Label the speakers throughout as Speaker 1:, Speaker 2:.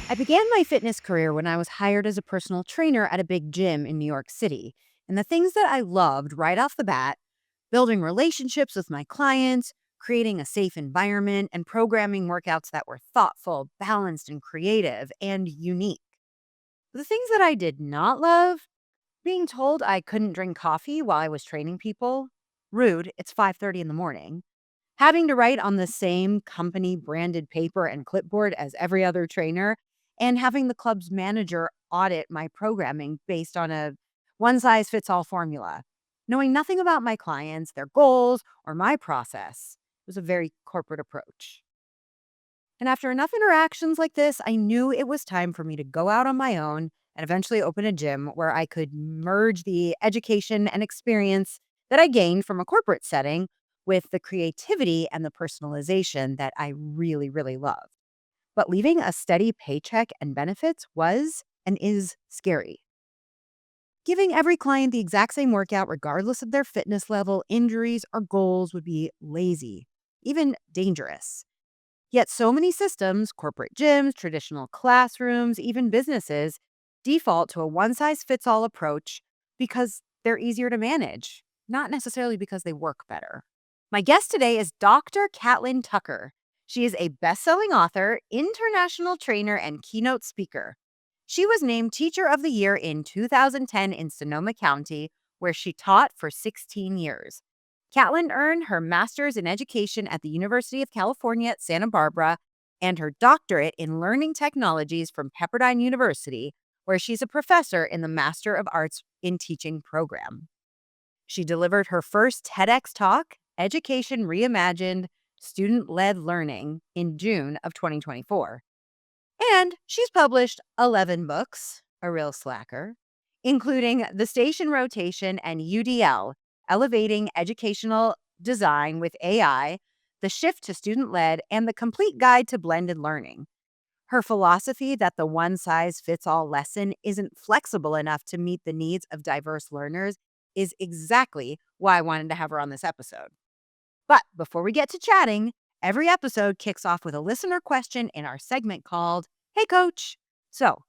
Speaker 1: I began my fitness career when I was hired as a personal trainer at a big gym in New York City. And the things that I loved right off the bat, building relationships with my clients, creating a safe environment, and programming workouts that were thoughtful, balanced, and creative and unique. The things that I did not love, being told I couldn't drink coffee while I was training people. Rude, it's 5:30 in the morning. Having to write on the same company branded paper and clipboard as every other trainer, and having the club's manager audit my programming based on a one size fits all formula. Knowing nothing about my clients, their goals, or my process was a very corporate approach. And after enough interactions like this, I knew it was time for me to go out on my own and eventually open a gym where I could merge the education and experience that I gained from a corporate setting with the creativity and the personalization that I really, really love. But leaving a steady paycheck and benefits was and is scary. Giving every client the exact same workout, regardless of their fitness level, injuries, or goals, would be lazy, even dangerous. Yet so many systems, corporate gyms, traditional classrooms, even businesses, default to a one size fits all approach because they're easier to manage, not necessarily because they work better. My guest today is Dr. Catlin Tucker. She is a best-selling author, international trainer, and keynote speaker. She was named Teacher of the Year in 2010 in Sonoma County, where she taught for 16 years. Catlin earned her master's in education at the University of California at Santa Barbara and her doctorate in learning technologies from Pepperdine University, where she's a professor in the Master of Arts in Teaching program. She delivered her first TEDx talk, Education Reimagined Student Led Learning, in June of 2024. And she's published 11 books, a real slacker, including The Station Rotation and UDL, Elevating Educational Design with AI, The Shift to Student Led, and The Complete Guide to Blended Learning. Her philosophy that the one size fits all lesson isn't flexible enough to meet the needs of diverse learners is exactly why I wanted to have her on this episode. But before we get to chatting, every episode kicks off with a listener question in our segment called Hey Coach. So,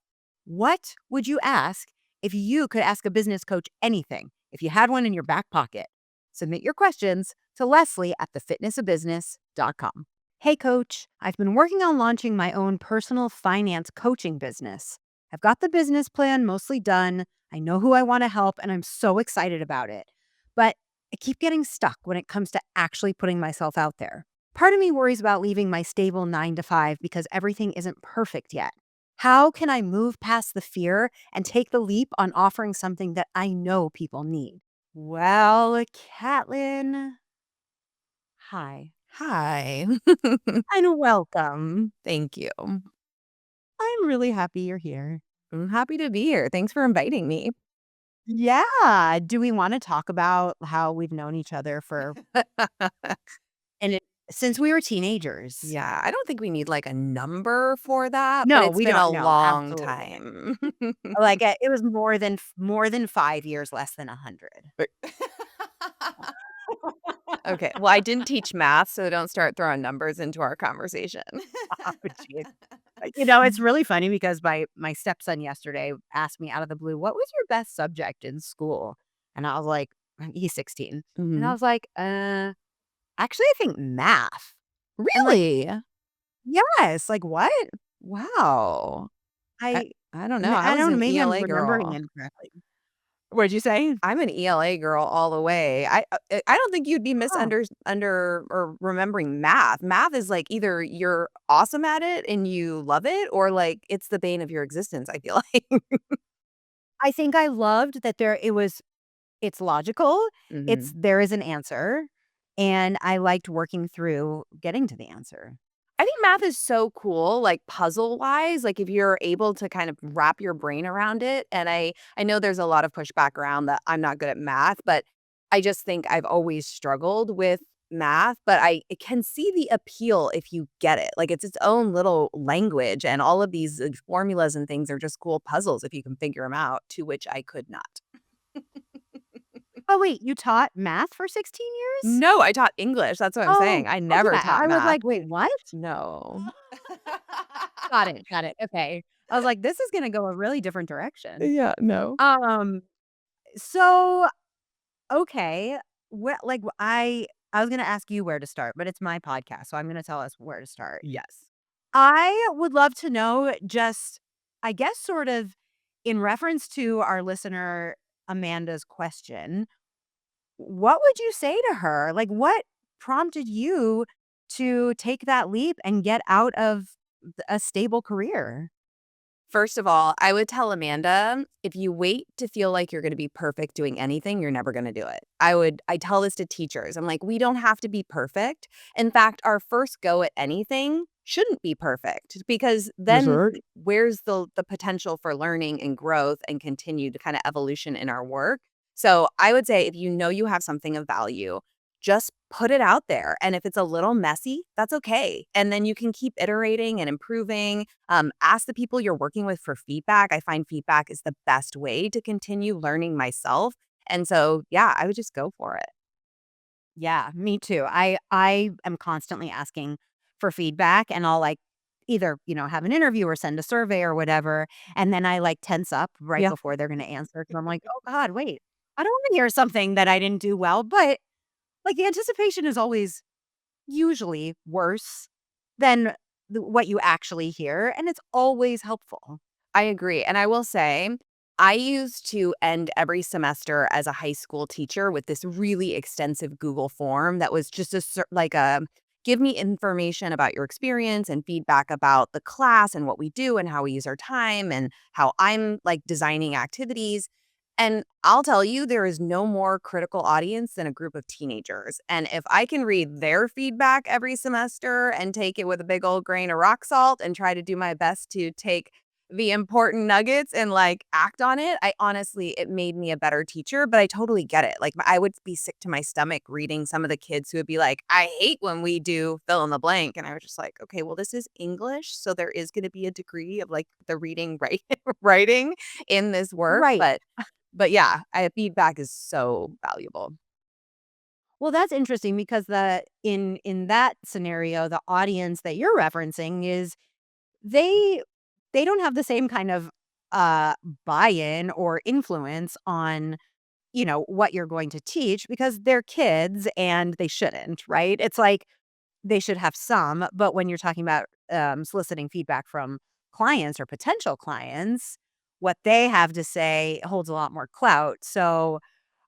Speaker 1: what would you ask if you could ask a business coach anything, if you had one in your back pocket? Submit your questions to Leslie at thefitnessabusiness.com. Hey Coach, I've been working on launching my own personal finance coaching business. I've got the business plan mostly done. I know who I want to help, and I'm so excited about it. But I keep getting stuck when it comes to actually putting myself out there. Part of me worries about leaving my stable 9 to 5 because everything isn't perfect yet. How can I move past the fear and take the leap on offering something that I know people need? Well, Catlin, hi,
Speaker 2: Hi.
Speaker 1: and welcome.
Speaker 2: Thank you.
Speaker 1: I'm really happy you're here.
Speaker 2: I'm happy to be here. Thanks for inviting me.
Speaker 1: Yeah. Do we want to talk about how we've known each other for since we were teenagers?
Speaker 2: Yeah, I don't think we need like a number for that, but
Speaker 1: No,
Speaker 2: it's
Speaker 1: we
Speaker 2: been
Speaker 1: don't
Speaker 2: a
Speaker 1: know.
Speaker 2: long
Speaker 1: Absolutely.
Speaker 2: time.
Speaker 1: Like, it was more than 5 years, less than 100.
Speaker 2: But- okay. Well, I didn't teach math, so don't start throwing numbers into our conversation.
Speaker 1: Oh, geez. It's really funny because my stepson yesterday asked me out of the blue, "What was your best subject in school?" And I was like, he's 16. And I
Speaker 2: Mhm.
Speaker 1: was like, actually, I think math." And like,
Speaker 2: Really?
Speaker 1: "Yes, like what?"
Speaker 2: Wow. I
Speaker 1: I
Speaker 2: I don't know. I
Speaker 1: I
Speaker 2: was
Speaker 1: don't know,
Speaker 2: an
Speaker 1: maybe I'm
Speaker 2: ELA
Speaker 1: remembering
Speaker 2: girl.
Speaker 1: incorrectly. What'd you say?
Speaker 2: I'm an ELA girl all the way. I don't think you'd be
Speaker 1: Huh.
Speaker 2: under or remembering math. Math is like either you're awesome at it and you love it or like it's the bane of your existence, I feel like.
Speaker 1: I think I loved that it's logical,
Speaker 2: Mhm.
Speaker 1: there is an answer, and I liked working through getting to the answer.
Speaker 2: I think math is so cool, like puzzle-wise, like if you're able to kind of wrap your brain around it. And I know there's a lot of pushback around that I'm not good at math, but I just think I've always struggled with math, but I can see the appeal if you get it. Like it's its own little language and all of these formulas and things are just cool puzzles if you can figure them out, to which I could not.
Speaker 1: Oh, wait, you taught math for 16 years?
Speaker 2: No, I taught English, that's what I'm saying.
Speaker 1: Oh,
Speaker 2: I
Speaker 1: okay.
Speaker 2: never taught
Speaker 1: I was
Speaker 2: math.
Speaker 1: like, "Wait, what?"
Speaker 2: No.
Speaker 1: Got it, okay. I was like, "This is gonna go a really different direction."
Speaker 2: Yeah, no.
Speaker 1: Um, so, okay, I was gonna ask you where to start, but it's my podcast, so I'm gonna tell us where to start.
Speaker 2: Yes.
Speaker 1: I would love to know just, I guess, sort of in reference to our listener Amanda's question, what would you say to her? Like, what prompted you to take that leap and get out of a stable career?
Speaker 2: First of all, I would tell Amanda, if you wait to feel like you're gonna be perfect doing anything, you're never gonna do it. I tell this to teachers. I'm like, "We don't have to be perfect." In fact, our first go at anything shouldn't be perfect because
Speaker 1: That's
Speaker 2: then
Speaker 1: right.
Speaker 2: where's the potential for learning and growth and continued kind of evolution in our work? So, I would say if you know you have something of value, just put it out there, and if it's a little messy, that's okay, and then you can keep iterating and improving. Ask the people you're working with for feedback. I find feedback is the best way to continue learning myself. And so, yeah, I would just go for it.
Speaker 1: Yeah, me too. I am constantly asking for feedback and I'll like either, have an interview or send a survey or whatever. And then I like tense up right
Speaker 2: Yeah.
Speaker 1: before they're gonna answer because I'm like, oh God, wait. I don't want to hear something that I didn't do well. But like the anticipation is always usually worse than what you actually hear. And it's always helpful.
Speaker 2: I agree. And I will say, I used to end every semester as a high school teacher with this really extensive Google form that was just like a give me information about your experience and feedback about the class and what we do and how we use our time and how I'm like designing activities. And I'll tell you, there is no more critical audience than a group of teenagers. And if I can read their feedback every semester and take it with a big old grain of rock salt and try to do my best to take the important nuggets and, like, act on it, I honestly it made me a better teacher, but I totally get it. Like, I would be sick to my stomach reading some of the kids who would be like, "I hate when we do fill in the blank," and I was just like, "Okay, well, this is English, so there is gonna be a degree of, like, the reading, writing in this work,"
Speaker 1: Right.
Speaker 2: but yeah, feedback is so valuable.
Speaker 1: Well, that's interesting because in that scenario, the audience that you're referencing is they they don't have the same kind of uh buy-in or influence on, what you're going to teach because they're kids and they shouldn't, right? It's like they should have some, but when you're talking about soliciting feedback from clients or potential clients, what they have to say holds a lot more clout. So,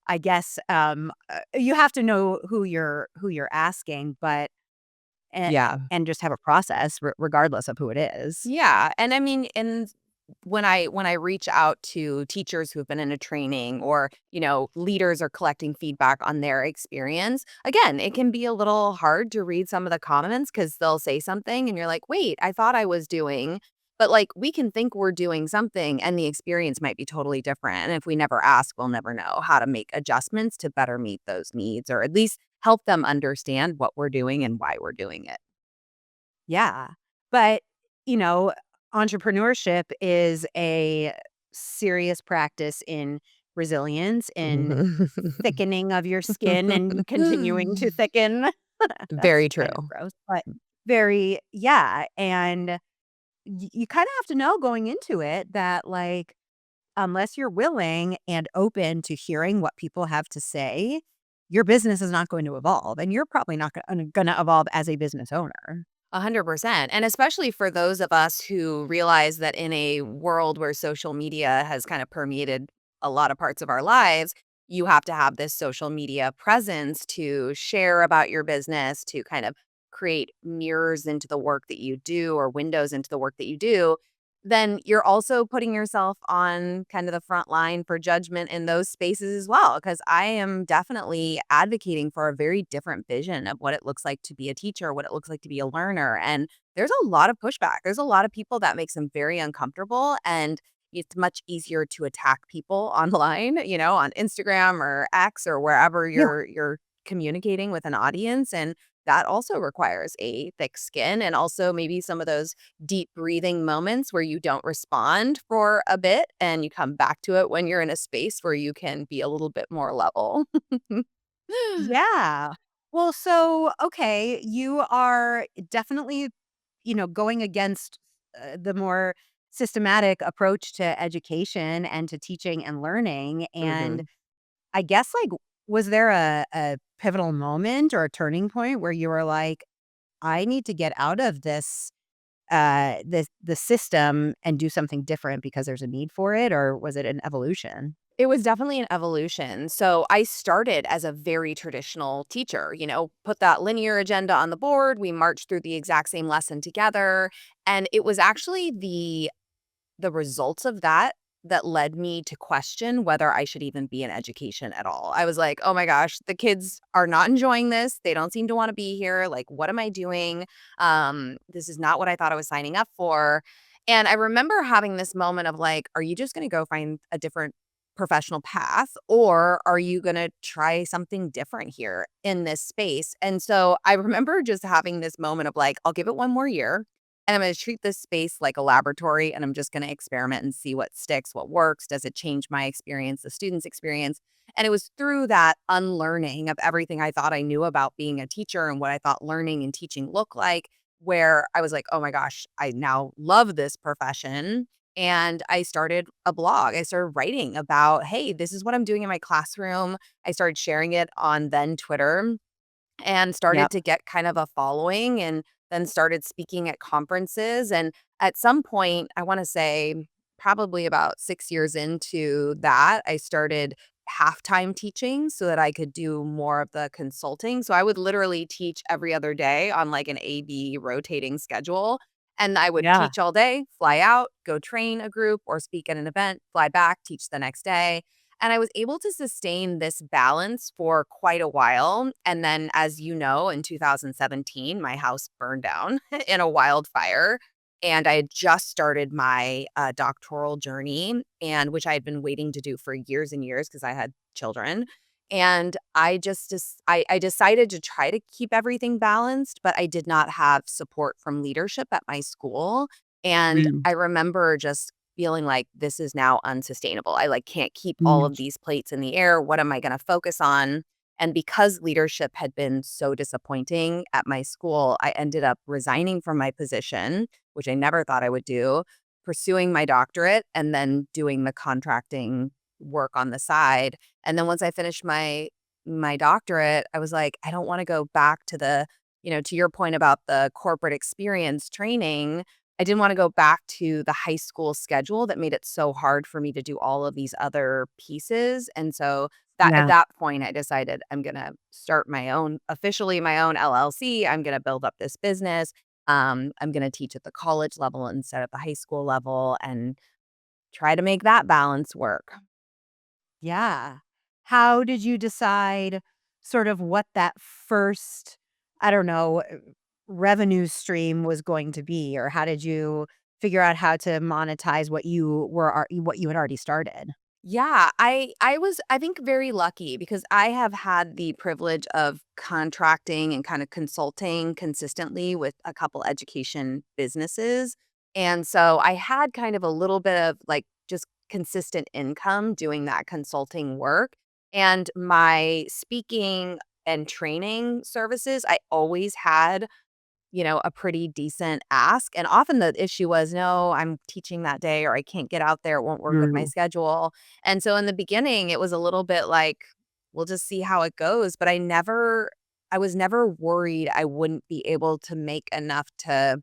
Speaker 1: I guess you have to know who you're asking, but and,
Speaker 2: Yeah.
Speaker 1: and just have a process regardless of who it is.
Speaker 2: Yeah, and I mean, and when I reach out to teachers who've been in a training or, leaders are collecting feedback on their experience, again, it can be a little hard to read some of the comments because they'll say something and you're like, "Wait, I thought I was doing," but, like, we can think we're doing something and the experience might be totally different, and if we never ask, we'll never know how to make adjustments to better meet those needs or at least help them understand what we're doing and why we're doing it.
Speaker 1: Yeah. But, you know, entrepreneurship is a serious practice in resilience, in thickening of your skin and continuing to thicken. That's
Speaker 2: Very true.
Speaker 1: kind of gross, but very, yeah. And you kind of have to know going into it that, like, unless you're willing and open to hearing what people have to say, your business is not going to evolve. And you're probably not going to evolve as a business owner.
Speaker 2: 100%. And especially for those of us who realize that in a world where social media has kind of permeated a lot of parts of our lives, you have to have this social media presence to share about your business, to kind of create mirrors into the work that you do or windows into the work that you do. Then you're also putting yourself on kind of the front line for judgment in those spaces as well. Because I am definitely advocating for a very different vision of what it looks like to be a teacher, what it looks like to be a learner. And there's a lot of pushback. There's a lot of people that makes them very uncomfortable. And it's much easier to attack people online, on Instagram or X or wherever
Speaker 1: Yeah.
Speaker 2: you're communicating with an audience. And that also requires a thick skin, and also maybe some of those deep breathing moments where you don't respond for a bit and you come back to it when you're in a space where you can be a little bit more level.
Speaker 1: Yeah. Well, so, okay, you are definitely, going against the more systematic approach to education and to teaching and learning. And
Speaker 2: Mhm.
Speaker 1: I guess, like, was there a pivotal moment or a turning point where you were like, I need to get out of the system and do something different because there's a need for it, or was it an evolution?
Speaker 2: It was definitely an evolution. So I started as a very traditional teacher, put that linear agenda on the board. We marched through the exact same lesson together. And it was actually the results of that that led me to question whether I should even be in education at all. I was like, "Oh my gosh, the kids are not enjoying this. They don't seem to wanna be here. Like, what am I doing? This is not what I thought I was signing up for." And I remember having this moment of like, "Are you just gonna go find a different professional path, or are you gonna try something different here in this space?" And so I remember just having this moment of like, "I'll give it one more year. And I'm gonna treat this space like a laboratory, and I'm just gonna experiment and see what sticks, what works. Does it change my experience, the student's experience?" And it was through that unlearning of everything I thought I knew about being a teacher and what I thought learning and teaching looked like, where I was like, "Oh my gosh, I now love this profession." And I started a blog. I started writing about, "Hey, this is what I'm doing in my classroom." I started sharing it on then Twitter and started
Speaker 1: Yep.
Speaker 2: to get kind of a following, and then started speaking at conferences. And at some point, I want to say probably about 6 years into that, I started half-time teaching so that I could do more of the consulting. So I would literally teach every other day on like an AB rotating schedule. And I would
Speaker 1: Yeah.
Speaker 2: teach all day, fly out, go train a group or speak at an event, fly back, teach the next day. And I was able to sustain this balance for quite a while. And then, as you know, in 2017, my house burned down in a wildfire. And I had just started my doctoral journey, and which I had been waiting to do for years and years because I had children. And I decided to try to keep everything balanced, but I did not have support from leadership at my school. And
Speaker 1: Mm.
Speaker 2: I remember just feeling like this is now unsustainable. I like can't keep all
Speaker 1: Mm.
Speaker 2: of these plates in the air. What am I going to focus on? And because leadership had been so disappointing at my school, I ended up resigning from my position, which I never thought I would do, pursuing my doctorate and then doing the contracting work on the side. And then once I finished my doctorate, I was like, I don't want to go back to to your point about the corporate experience training. I didn't wanna go back to the high school schedule that made it so hard for me to do all of these other pieces, and so that at
Speaker 1: Yeah.
Speaker 2: that point, I decided I'm gonna start my own officially my own LLC. I'm gonna build up this business. I'm gonna teach at the college level instead of the high school level and try to make that balance work.
Speaker 1: Yeah. How did you decide sort of what that first, I don't know, revenue stream was going to be? Or how did you figure out how to monetize what you had already started?
Speaker 2: Yeah, I was, I think, very lucky because I have had the privilege of contracting and kind of consulting consistently with a couple education businesses. And so I had kind of a little bit of like just consistent income doing that consulting work. And my speaking and training services, I always had a pretty decent ask. And often the issue was, no, I'm teaching that day or I can't get out there. It won't work with my
Speaker 1: Mm.
Speaker 2: schedule. And so in the beginning, it was a little bit like, we'll just see how it goes. But I was never worried I wouldn't be able to make enough to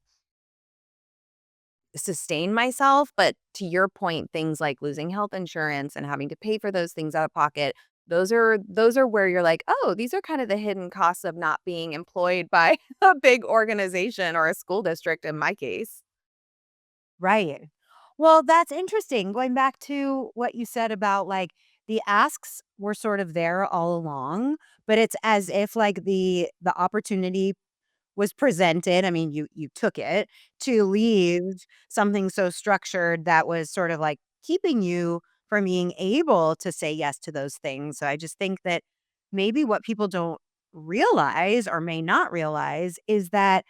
Speaker 2: sustain myself. But to your point, things like losing health insurance and having to pay for those things out of pocket, those are where you're like, "Oh, these are kind of the hidden costs of not being employed by a big organization or a school district," in my case.
Speaker 1: Right. Well, that's interesting. Going back to what you said about like the asks were sort of there all along, but it's as if like the opportunity was presented. I mean, you took it to leave something so structured that was sort of like keeping you from being able to say yes to those things. So I just think that maybe what people don't realize or may not realize is that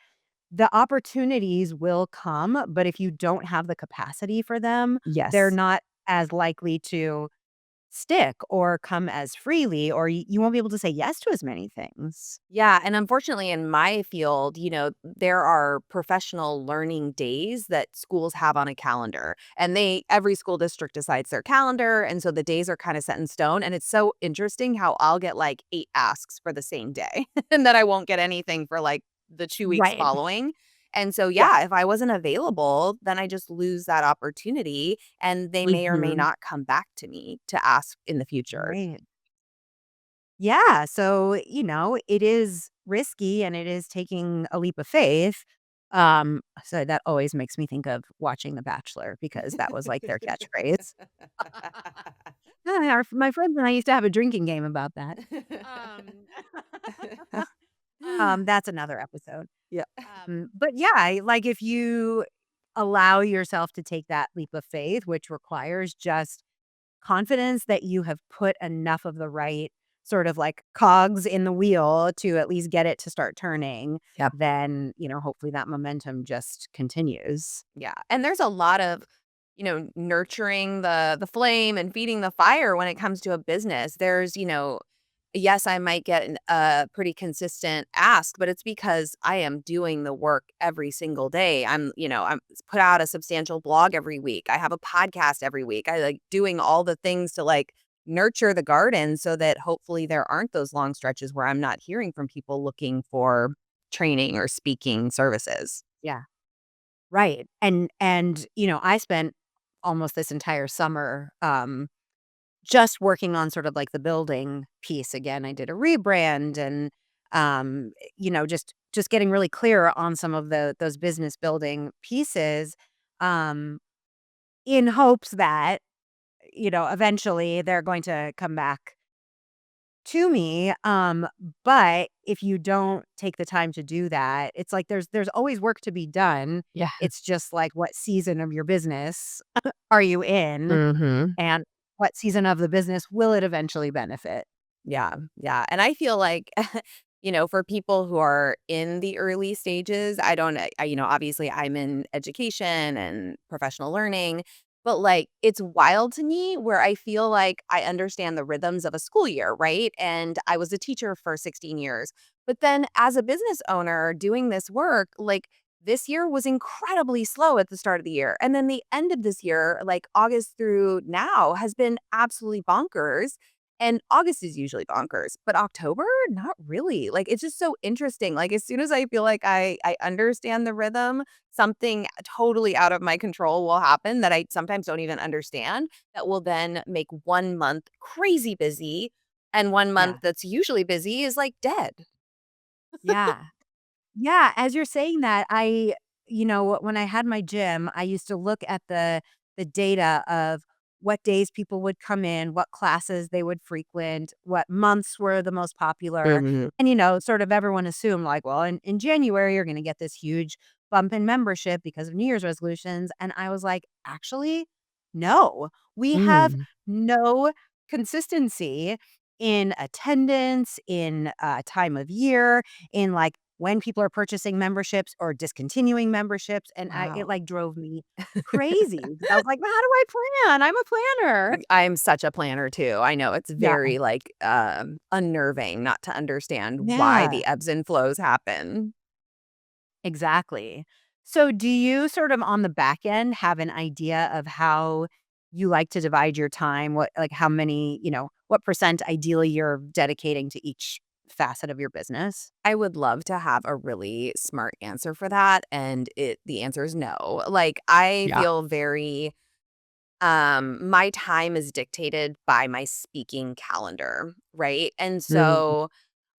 Speaker 1: the opportunities will come, but if you don't have the capacity for them, they're
Speaker 2: Yes.
Speaker 1: not as likely to stick or come as freely, or you won't be able to say yes to as many things.
Speaker 2: Yeah, and unfortunately in my field, there are professional learning days that schools have on a calendar. And every school district decides their calendar, and so the days are kind of set in stone, and it's so interesting how I'll get like 8 asks for the same day and then I won't get anything for like the 2 weeks
Speaker 1: Right.
Speaker 2: following. And so
Speaker 1: Yeah.
Speaker 2: yeah, if I wasn't available, then I just lose that opportunity and they may or may
Speaker 1: Mhm.
Speaker 2: not come back to me to ask in the future.
Speaker 1: Right. Yeah, so, it is risky and it is taking a leap of faith. So that always makes me think of watching The Bachelor because that was like their catchphrase. My friends and I used to have a drinking game about that. Um, that's another episode.
Speaker 2: Yeah.
Speaker 1: But yeah, like if you allow yourself to take that leap of faith, which requires just confidence that you have put enough of the right sort of like cogs in the wheel to at least get it to start turning,
Speaker 2: Yep.
Speaker 1: then, hopefully that momentum just continues.
Speaker 2: Yeah, and there's a lot of, nurturing the flame and feeding the fire when it comes to a business. Yes, I might get a pretty consistent ask, but it's because I am doing the work every single day. I'm put out a substantial blog every week. I have a podcast every week. I like doing all the things to like nurture the garden so that hopefully there aren't those long stretches where I'm not hearing from people looking for training or speaking services.
Speaker 1: Yeah. Right. And I spent almost this entire summer just working on sort of like the building piece again. I did a rebrand and just getting really clear on some of those business building pieces um in hopes that eventually they're going to come back to me. But if you don't take the time to do that, it's like there's always work to be done.
Speaker 2: Yeah.
Speaker 1: It's just like what season of your business are you in
Speaker 2: Mhm.
Speaker 1: and what season of the business will it eventually benefit?
Speaker 2: Yeah, yeah, and I feel like, for people who are in the early stages, I don't obviously I'm in education and professional learning, but, like, it's wild to me where I feel like I understand the rhythms of a school year, right? And I was a teacher for 16 years. But then as a business owner doing this work, like, this year was incredibly slow at the start of the year, and then the end of this year, like, August through now, has been absolutely bonkers, and August is usually bonkers, but October, not really. Like, it's just so interesting. Like, as soon as I feel like I understand the rhythm, something totally out of my control will happen that I sometimes don't even understand that will then make 1 month crazy busy, and 1 month
Speaker 1: Yeah.
Speaker 2: that's usually busy is, like, dead.
Speaker 1: Yeah. Yeah, as you're saying that, when I had my gym, I used to look at the data of what days people would come in, what classes they would frequent, what months were the most popular.
Speaker 2: Mhm.
Speaker 1: And, sort of everyone assumed like, well, in January, you're going to get this huge bump in membership because of New Year's resolutions. And I was like, actually, no, we have
Speaker 2: Mm.
Speaker 1: no consistency in attendance, in time of year, in like when people are purchasing memberships or discontinuing memberships, and it,
Speaker 2: Wow.
Speaker 1: like, drove me crazy because I was like, "Well, how do I plan? I'm a planner."
Speaker 2: I'm such a planner too. I know it's
Speaker 1: Yeah.
Speaker 2: very, like, unnerving not to understand why
Speaker 1: Yeah,
Speaker 2: the ebbs and flows happen.
Speaker 1: exactly. So, do you sort of on the back end have an idea of how you like to divide your time? What like, how many what percent ideally you're dedicating to each facet of your business?
Speaker 2: I would love to have a really smart answer for that, and the answer is no. Like, I
Speaker 1: Yeah.
Speaker 2: feel very my time is dictated by my speaking calendar, right? And
Speaker 1: Mm.
Speaker 2: so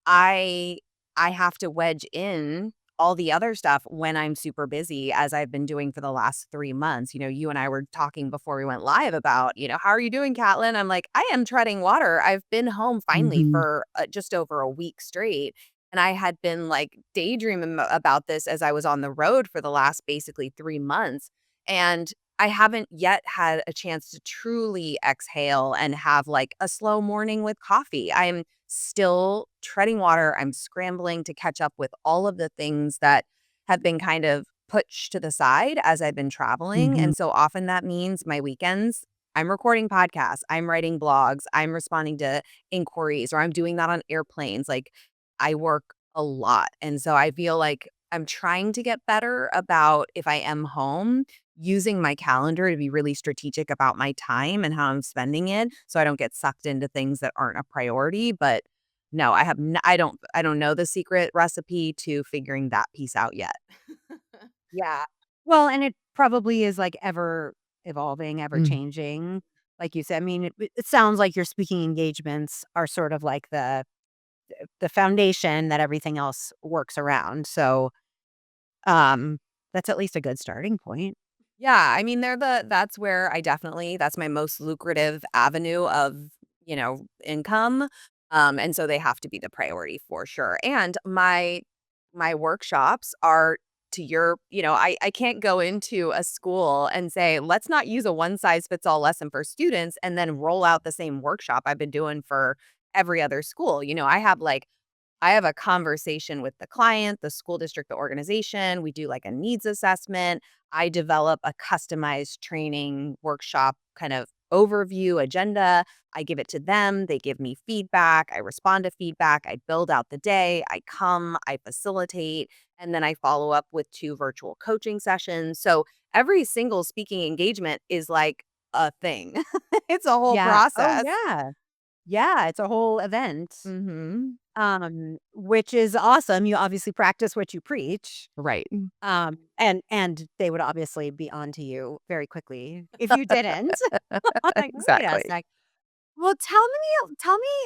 Speaker 2: I I have to wedge in all the other stuff when I'm super busy as I've been doing for the last 3 months. You and I were talking before we went live about, "How are you doing, Catlin?" I'm like, "I am treading water." I've been home finally
Speaker 1: Mhm.
Speaker 2: for, just over a week straight, and I had been, like, daydreaming about this as I was on the road for the last basically 3 months, and I haven't yet had a chance to truly exhale and have, like, a slow morning with coffee. I'm still treading water. I'm scrambling to catch up with all of the things that have been kind of pushed to the side as I've been traveling.
Speaker 1: Mhm.
Speaker 2: And so often that means my weekends, I'm recording podcasts, I'm writing blogs, I'm responding to inquiries, or I'm doing that on airplanes. Like I work a lot. And so I feel like I'm trying to get better about if I am home, using my calendar to be really strategic about my time and how I'm spending it so I don't get sucked into things that aren't a priority. But no, I don't know the secret recipe to figuring that piece out yet.
Speaker 1: Yeah. Well, and it probably is, like, ever evolving, ever
Speaker 2: Mm.
Speaker 1: changing. Like you said, I mean, it sounds like your speaking engagements are sort of like the foundation that everything else works around. So, um, that's at least a good starting point.
Speaker 2: Yeah, I mean, that's where that's my most lucrative avenue of, income. And so they have to be the priority for sure. And my workshops are to I can't go into a school and say, let's not use a one size fits all lesson for students and then roll out the same workshop I've been doing for every other school. I have a conversation with the client, the school district, the organization. We do like a needs assessment. I develop a customized training workshop kind of overview agenda. I give it to them. They give me feedback. I respond to feedback. I build out the day. I come, I facilitate, and then I follow up with 2 virtual coaching sessions. So every single speaking engagement is like a thing. It's a whole
Speaker 1: Yeah. Oh,
Speaker 2: process.
Speaker 1: yeah. Yeah, it's a whole event,
Speaker 2: Mhm.
Speaker 1: which is awesome. You obviously practice what you preach.
Speaker 2: Right.
Speaker 1: And they would obviously be on to you very quickly if you didn't. Like, "Wait a
Speaker 2: Exactly.
Speaker 1: sec." Well,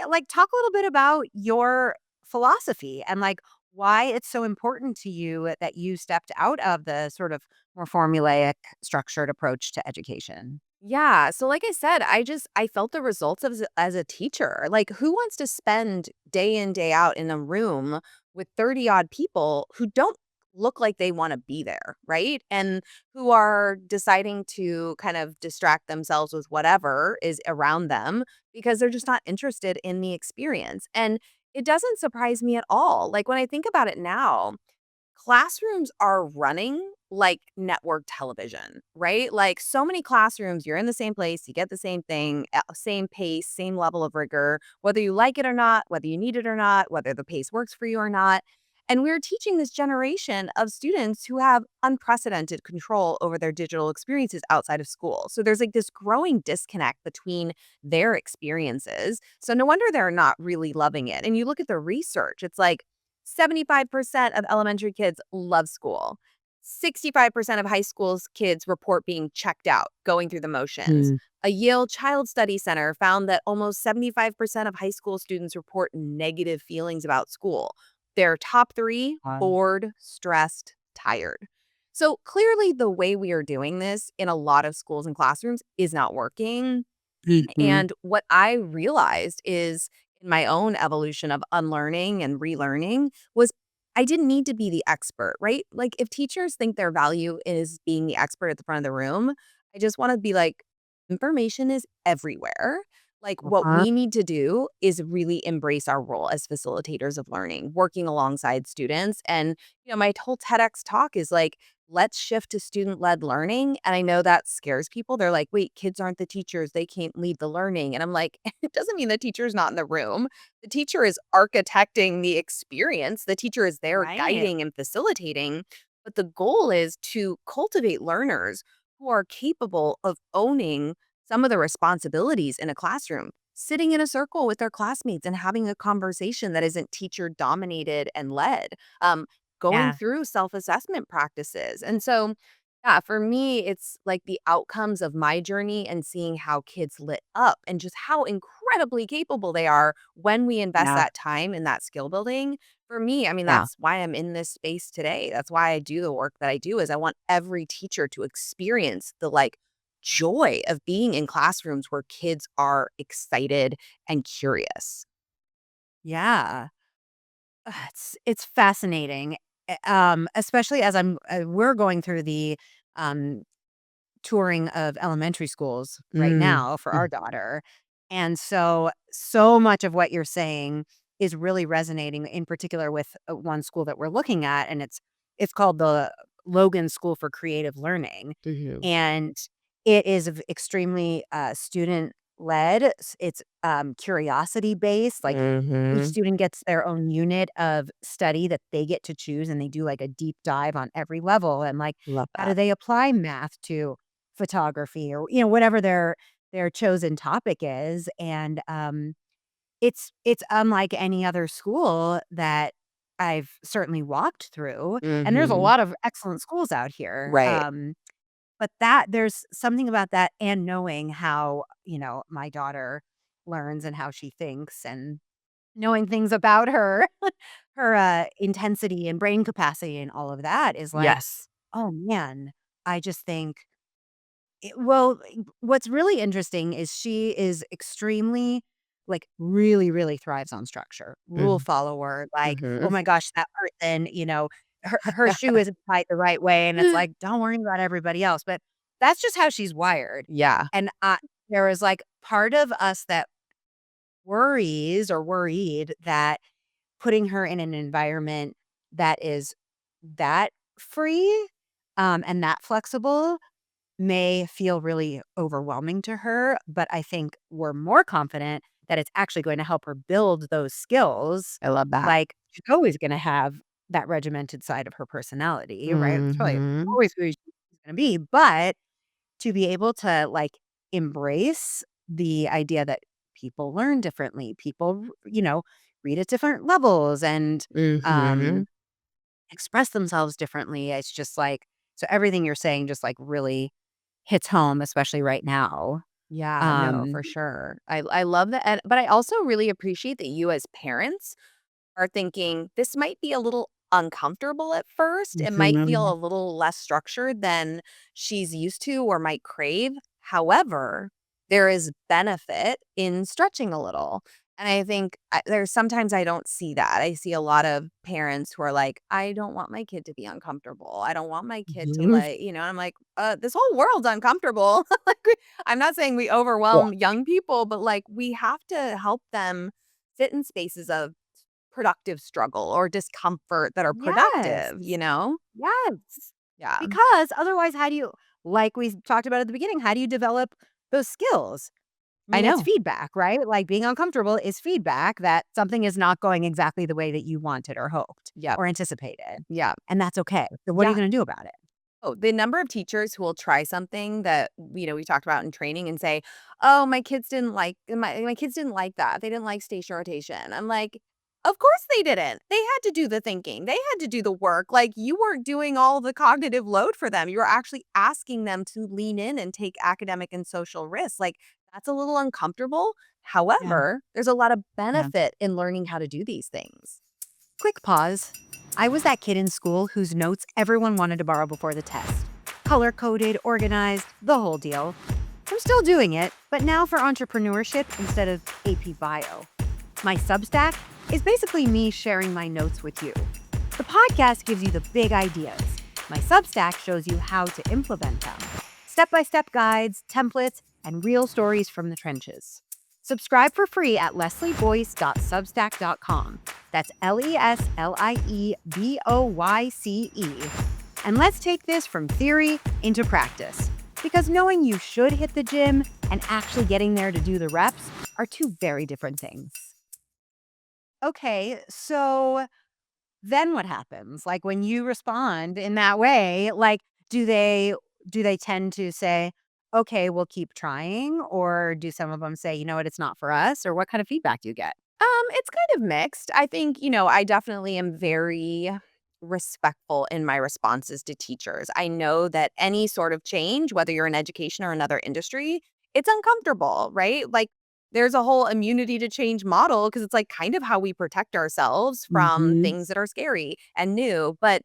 Speaker 1: like, talk a little bit about your philosophy and, like, why it's so important to you that you stepped out of the sort of more formulaic, structured approach to education.
Speaker 2: Yeah, so like I said, I felt the results as a teacher. Like who wants to spend day in day out in a room with 30 odd people who don't look like they want to be there, right? And who are deciding to kind of distract themselves with whatever is around them because they're just not interested in the experience. And it doesn't surprise me at all. Like when I think about it now, classrooms are running like network television, right? Like so many classrooms, you're in the same place, you get the same thing, same pace, same level of rigor, whether you like it or not, whether you need it or not, whether the pace works for you or not. And we're teaching this generation of students who have unprecedented control over their digital experiences outside of school. So there's like this growing disconnect between their experiences. So no wonder they're not really loving it. And you look at the research, it's like 75% of elementary kids love school. 65% of high school's kids report being checked out, going through the motions.
Speaker 1: Mm.
Speaker 2: A Yale Child Study Center found that almost 75% of high school students report negative feelings about school. Their top 3: bored, stressed, tired. So clearly, the way we are doing this in a lot of schools and classrooms is not working.
Speaker 1: Mhm.
Speaker 2: And what I realized is in my own evolution of unlearning and relearning was I didn't need to be the expert, right? Like if teachers think their value is being the expert at the front of the room, I just want to be like, information is everywhere. Like what
Speaker 1: Uh-huh.
Speaker 2: we need to do is really embrace our role as facilitators of learning, working alongside students. And, my whole TEDx talk is like, let's shift to student-led learning, and I know that scares people. They're like, "Wait, kids aren't the teachers, they can't lead the learning," and I'm like, "It doesn't mean the teacher's not in the room. The teacher is architecting the experience, the teacher is there
Speaker 1: Right.
Speaker 2: guiding and facilitating, but the goal is to cultivate learners who are capable of owning some of the responsibilities in a classroom, sitting in a circle with their classmates and having a conversation that isn't teacher-dominated and led." Going
Speaker 1: Yeah.
Speaker 2: through self-assessment practices. And so, yeah, for me, it's like the outcomes of my journey and seeing how kids lit up and just how incredibly capable they are when we invest
Speaker 1: Yeah.
Speaker 2: that time in that skill building. For me, I mean,
Speaker 1: Yeah.
Speaker 2: that's why I'm in this space today. That's why I do the work that I do is I want every teacher to experience the like joy of being in classrooms where kids are excited and curious.
Speaker 1: Yeah. It's fascinating, especially as we're going through the, um, touring of elementary schools right
Speaker 2: Mm.
Speaker 1: now for our daughter, And so much of what you're saying is really resonating, in particular with one school that we're looking at, and it's called the Logan School for Creative Learning,
Speaker 2: Mhm.
Speaker 1: and it is extremely student led. It's curiosity based. Like each
Speaker 2: Mhm.
Speaker 1: student gets their own unit of study that they get to choose, and they do like a deep dive on every level. And like,
Speaker 2: Love
Speaker 1: how do
Speaker 2: that.
Speaker 1: they apply math to photography or whatever their chosen topic is, and, it's unlike any other school that I've certainly walked through, and there's a
Speaker 2: Mhm.
Speaker 1: lot of excellent schools out here,
Speaker 2: Right.
Speaker 1: but that there's something about that and knowing how, my daughter learns and how she thinks and knowing things about her, her, intensity and brain capacity and all of that is like,
Speaker 2: Yes.
Speaker 1: "Oh, man." I just think well, what's really interesting is she is extremely, like, really, really thrives on structure, rule
Speaker 2: Mhm.
Speaker 1: follower, like, "Oh
Speaker 2: Mhm.
Speaker 1: my gosh, that person," her shoe isn't tied the right way, and it's like, "Don't worry about everybody else," but that's just how she's wired,
Speaker 2: Yeah.
Speaker 1: and, there is, like, part of us that worries or worried that putting her in an environment that is that free, and that flexible may feel really overwhelming to her, but I think we're more confident that it's actually going to help her build those skills.
Speaker 2: I love that.
Speaker 1: Like, she's always gonna have that regimented side of her personality, right? It's probably
Speaker 2: Mhm.
Speaker 1: always who she's gonna be, but to be able to, like, embrace the idea that people learn differently, people, read at different levels and,
Speaker 2: Mhm.
Speaker 1: um, express themselves differently, it's just like so everything you're saying just, like, really hits home, especially right now.
Speaker 2: Yeah, no,
Speaker 1: Um
Speaker 2: for sure. I love that, and but I also really appreciate that you as parents are thinking, "This might be a little uncomfortable at first. It might feel
Speaker 1: Mhm.
Speaker 2: a little less structured than she's used to or might crave. However, there is benefit in stretching a little." And I think there's sometimes I don't see that. I see a lot of parents who are like, "I don't want my kid to be uncomfortable. I don't want my kid to
Speaker 1: Mhm.
Speaker 2: like," and I'm like, this whole world's uncomfortable." Like, I'm not saying we
Speaker 1: Yeah.
Speaker 2: overwhelm young people, but like we have to help them sit in spaces of productive struggle or discomfort that are
Speaker 1: Yes.
Speaker 2: productive, you know?
Speaker 1: Yes.
Speaker 2: Yeah.
Speaker 1: Because otherwise, how do you like we talked about at the beginning, how do you develop those skills? I
Speaker 2: I
Speaker 1: mean, it's
Speaker 2: know.
Speaker 1: feedback, right? Like, being uncomfortable is feedback that something is not going exactly the way that you wanted or hoped
Speaker 2: Yep.
Speaker 1: or anticipated,
Speaker 2: Yeah.
Speaker 1: and that's okay. So what are you
Speaker 2: Yeah.
Speaker 1: gonna do about it?
Speaker 2: Oh, the number of teachers who will try something that, we talked about in training and say, "Oh, my kids didn't like that. They didn't like station rotation." I'm like, "Of course they didn't. They had to do the thinking. They had to do the work. Like, you weren't doing all the cognitive load for them. You were actually asking them to lean in and take academic and social risks. Like, that's a little uncomfortable.
Speaker 1: Yeah.
Speaker 2: However, there's a lot of
Speaker 1: Yeah.
Speaker 2: benefit in learning how to do these things."
Speaker 1: Quick pause. I was that kid in school whose notes everyone wanted to borrow before the test. Color coded, organized, the whole deal. I'm still doing it, but now for entrepreneurship instead of AP Bio. My Substack is basically me sharing my notes with you. The podcast gives you the big ideas. My Substack shows you how to implement them. Step by step guides, templates, and real stories from the trenches. Subscribe for free at leslieboyce.substack.com. That's LESLIEBOYCE. And let's take this from theory into practice. Because knowing you should hit the gym and actually getting there to do the reps are two very different things. Okay, so then what happens? Like when you respond in that way, like do they tend to say, "Okay, we'll keep trying," or do some of them say, "You know what, it's not for us," or what kind of feedback do you get?
Speaker 2: It's kind of mixed. I think, I definitely am very respectful in my responses to teachers. I know that any sort of change, whether you're in education or another industry, it's uncomfortable, right? Like there's a whole immunity to change model because it's like kind of how we protect ourselves from
Speaker 1: Mhm.
Speaker 2: things that are scary and new. But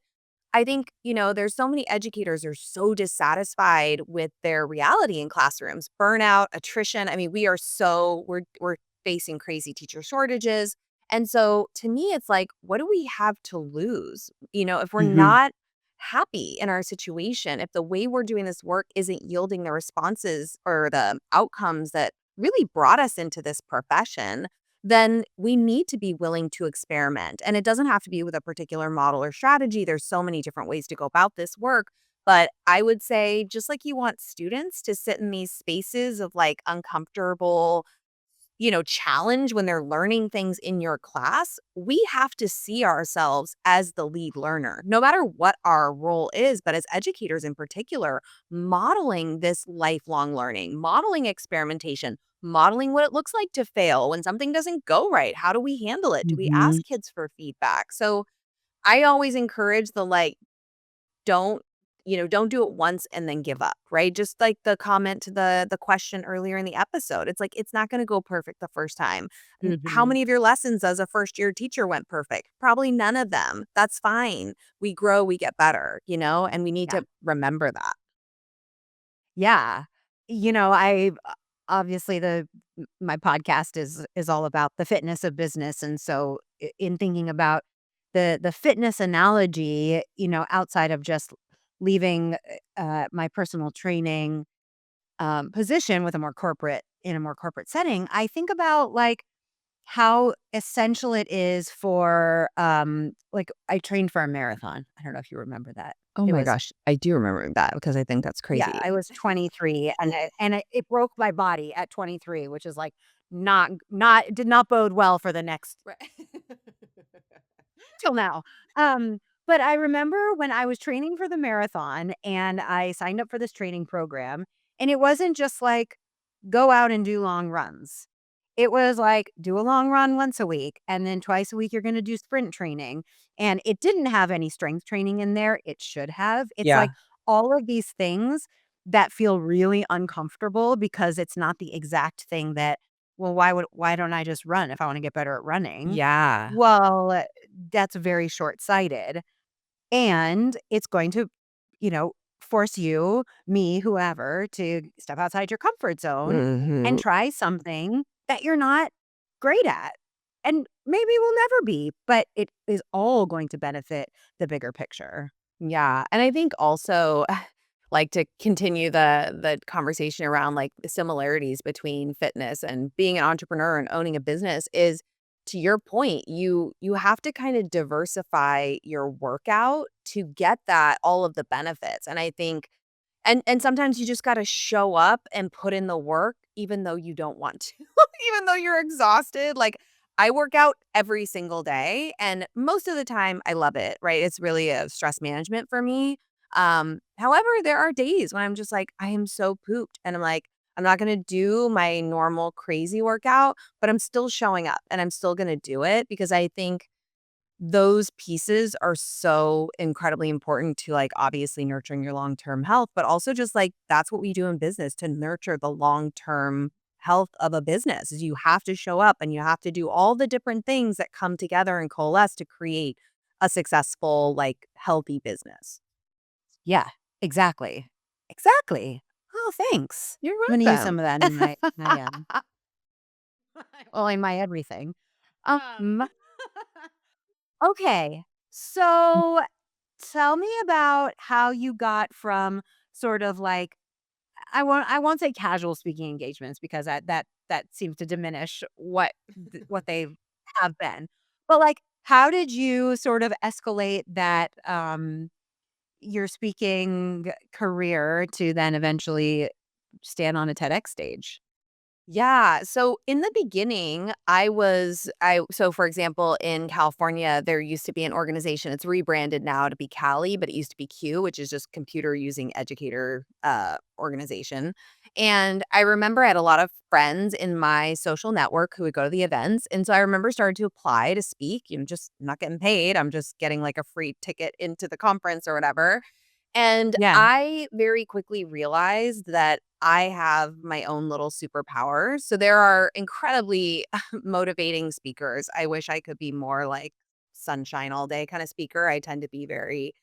Speaker 2: I think, there's so many educators are so dissatisfied with their reality in classrooms, burnout, attrition. I mean, we're facing crazy teacher shortages. And so to me, it's like, what do we have to lose? If we're
Speaker 1: Mhm.
Speaker 2: not happy in our situation, if the way we're doing this work isn't yielding the responses or the outcomes that really brought us into this profession, then we need to be willing to experiment. And it doesn't have to be with a particular model or strategy. There's so many different ways to go about this work. But I would say, just like you want students to sit in these spaces of like uncomfortable, challenge when they're learning things in your class, we have to see ourselves as the lead learner, no matter what our role is. But as educators in particular, modeling this lifelong learning, modeling experimentation, modeling what it looks like to fail when something doesn't go right. How do we handle it? Do we
Speaker 1: Mhm.
Speaker 2: ask kids for feedback? So I always encourage the like, don't don't do it once and then give up, right? Just like the comment to the question earlier in the episode. It's like it's not going to go perfect the first time. And how
Speaker 1: Mhm.
Speaker 2: many of your lessons as a first year teacher went perfect? Probably none of them. That's fine. We grow, we get better, and we need
Speaker 1: Yeah.
Speaker 2: to remember that.
Speaker 1: Yeah. I obviously my podcast is all about the fitness of business, and so in thinking about the fitness analogy, outside of just leaving my personal training position with a more corporate setting, I think about like how essential it is for like I trained for a marathon. I don't know if you remember that.
Speaker 2: Oh
Speaker 1: It
Speaker 2: my
Speaker 1: was
Speaker 2: gosh, I do remember that because I think that's
Speaker 1: Yeah,
Speaker 2: crazy.
Speaker 1: I was 23 and it broke my body at 23, which is like not did not bode well for the next
Speaker 2: Right.
Speaker 1: till now. But I remember when I was training for the marathon and I signed up for this training program, and it wasn't just like go out and do long runs. It was like do a long run once a week, and then twice a week you're going to do sprint training. And it didn't have any strength training in there. It should have. It's like
Speaker 2: Yeah.
Speaker 1: all of these things that feel really uncomfortable because it's not the exact thing that, well, why don't I just run if I want to get better at running?
Speaker 2: Yeah.
Speaker 1: Well, that's very short-sighted, and it's going to, force you, me, whoever, to step outside your comfort zone and
Speaker 2: Mhm.
Speaker 1: try something that you're not great at, and maybe will never be, but it is all going to benefit the bigger picture.
Speaker 2: Yeah, and I think also, like, to continue the conversation around, like, the similarities between fitness and being an entrepreneur and owning a business is, to your point, you have to kinda diversify your workout to get that all of the benefits, and I think and sometimes you just gotta show up and put in the work even though you don't want to, even though you're exhausted, like, I work out every single day, and most of the time, I love it, right? It's really a stress management for me. However, there are days when I'm just like, I am so pooped, and I'm like, I'm not gonna do my normal crazy workout, but I'm still showing up, and I'm still gonna do it because I think those pieces are so incredibly important to, like, obviously nurturing your long-term health, but also just, like, that's what we do in business to nurture the long-term health of a business, is you have to show up and you have to do all the different things that come together and coalesce to create a successful, like, healthy business.
Speaker 1: Yeah, exactly. Exactly. Oh, thanks.
Speaker 2: You're
Speaker 1: I'm gonna use
Speaker 2: welcome.
Speaker 1: some of that in well, in my everything. Um, okay. So tell me about how you got from sort of like I won't say casual speaking engagements because that seems to diminish what they have been. But like how did you sort of escalate that your speaking career to then eventually stand on a TEDx stage?
Speaker 2: Yeah. So in the beginning, so for example, in California, there used to be an organization. It's rebranded now to be Cali, but it used to be Q, which is just computer using educator organization. And I remember I had a lot of friends in my social network who would go to the events. And so I remember starting to apply to speak, just not getting paid. I'm just getting like a free ticket into the conference or whatever. And
Speaker 1: Yeah.
Speaker 2: I very quickly realized that I have my own little superpowers. So there are incredibly motivating speakers. I wish I could be more like sunshine all day kind of speaker. I tend to be very,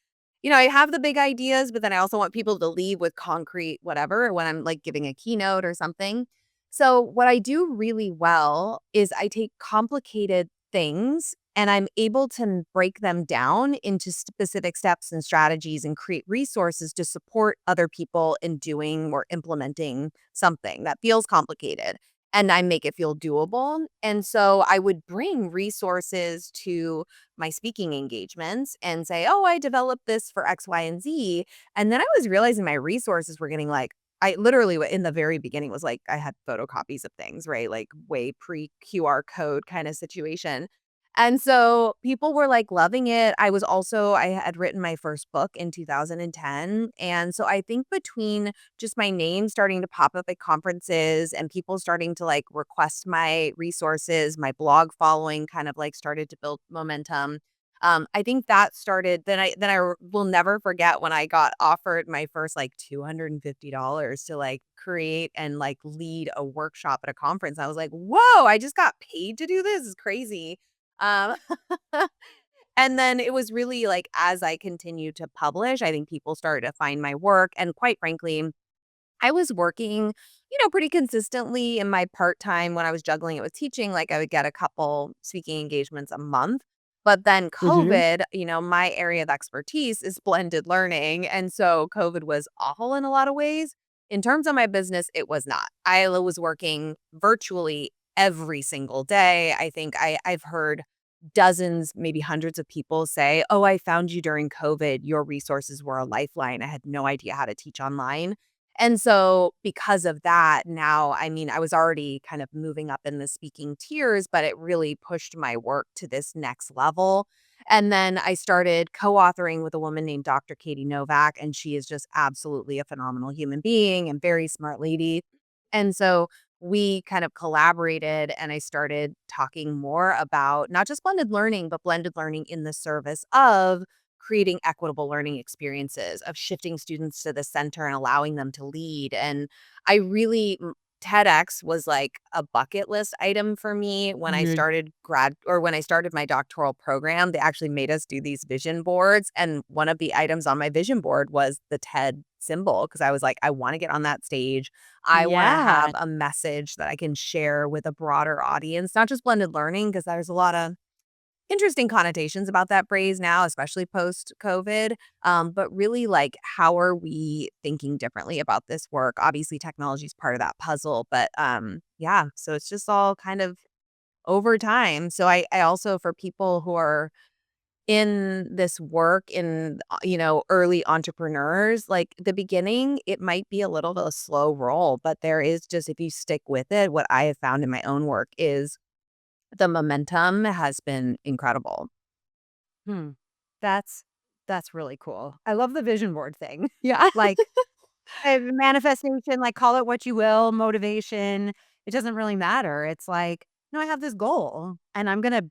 Speaker 2: I have the big ideas, but then I also want people to leave with concrete whatever when I'm like giving a keynote or something. So what I do really well is I take complicated things and I'm able to break them down into specific steps and strategies and create resources to support other people in doing or implementing something that feels complicated. and I make it feel doable. And so I would bring resources to my speaking engagements and say, "Oh, I developed this for X, Y, and Z." And then I was realizing my resources were getting like I literally in the very beginning was like I had photocopies of things, right? Like way pre QR code kind of situation. And so people were like loving it. I had written my first book in 2010. And so I think between just my name starting to pop up at conferences and people starting to like request my resources, my blog following kind of like started to build momentum. I think that started will never forget when I got offered my first like $250 to like create and like lead a workshop at a conference. I was like, "Whoa, I just got paid to do this. It's crazy." Um, and then it was really like as I continued to publish, I think people started to find my work. And quite frankly, I was working, pretty consistently in my part time when I was juggling it with teaching. Like I would get a couple speaking engagements a month. But then
Speaker 1: Mhm.
Speaker 2: COVID, my area of expertise is blended learning. And so COVID was awful in a lot of ways. In terms of my business, it was not. I was working virtually every single day. I think I've heard dozens, maybe hundreds of people say, "Oh, I found you during COVID. Your resources were a lifeline. I had no idea how to teach online." And so because of that, now, I mean, I was already kind of moving up in the speaking tiers, but it really pushed my work to this next level. And then I started co-authoring with a woman named Dr. Katie Novak, and she is just absolutely a phenomenal human being and very smart lady. And so we kind of collaborated and I started talking more about not just blended learning, but blended learning in the service of creating equitable learning experiences, of shifting students to the center and allowing them to lead. And I really, TEDx was like a bucket list item for me when I
Speaker 1: Mhm.
Speaker 2: started when I started my doctoral program. They actually made us do these vision boards. And one of the items on my vision board was the TED symbol because I was like, I want to get on that stage. I want to have
Speaker 1: Yeah.
Speaker 2: a message that I can share with a broader audience, not just blended learning, because there's a lot of interesting connotations about that phrase now, especially post COVID. But really, like, how are we thinking differently about this work? Obviously, technology is part of that puzzle, but yeah, so it's just all kind of over time. So I also, for people who are in this work in early entrepreneurs, like the beginning it might be a little bit of a slow roll, but there is just, if you stick with it, what I have found in my own work is the momentum has been incredible.
Speaker 1: Hmm. That's that's really cool. I love the vision board thing.
Speaker 2: Yeah.
Speaker 1: Like, manifestation, like, call it what you will, motivation, it doesn't really matter. It's like, "No, I have this goal, and I'm gonna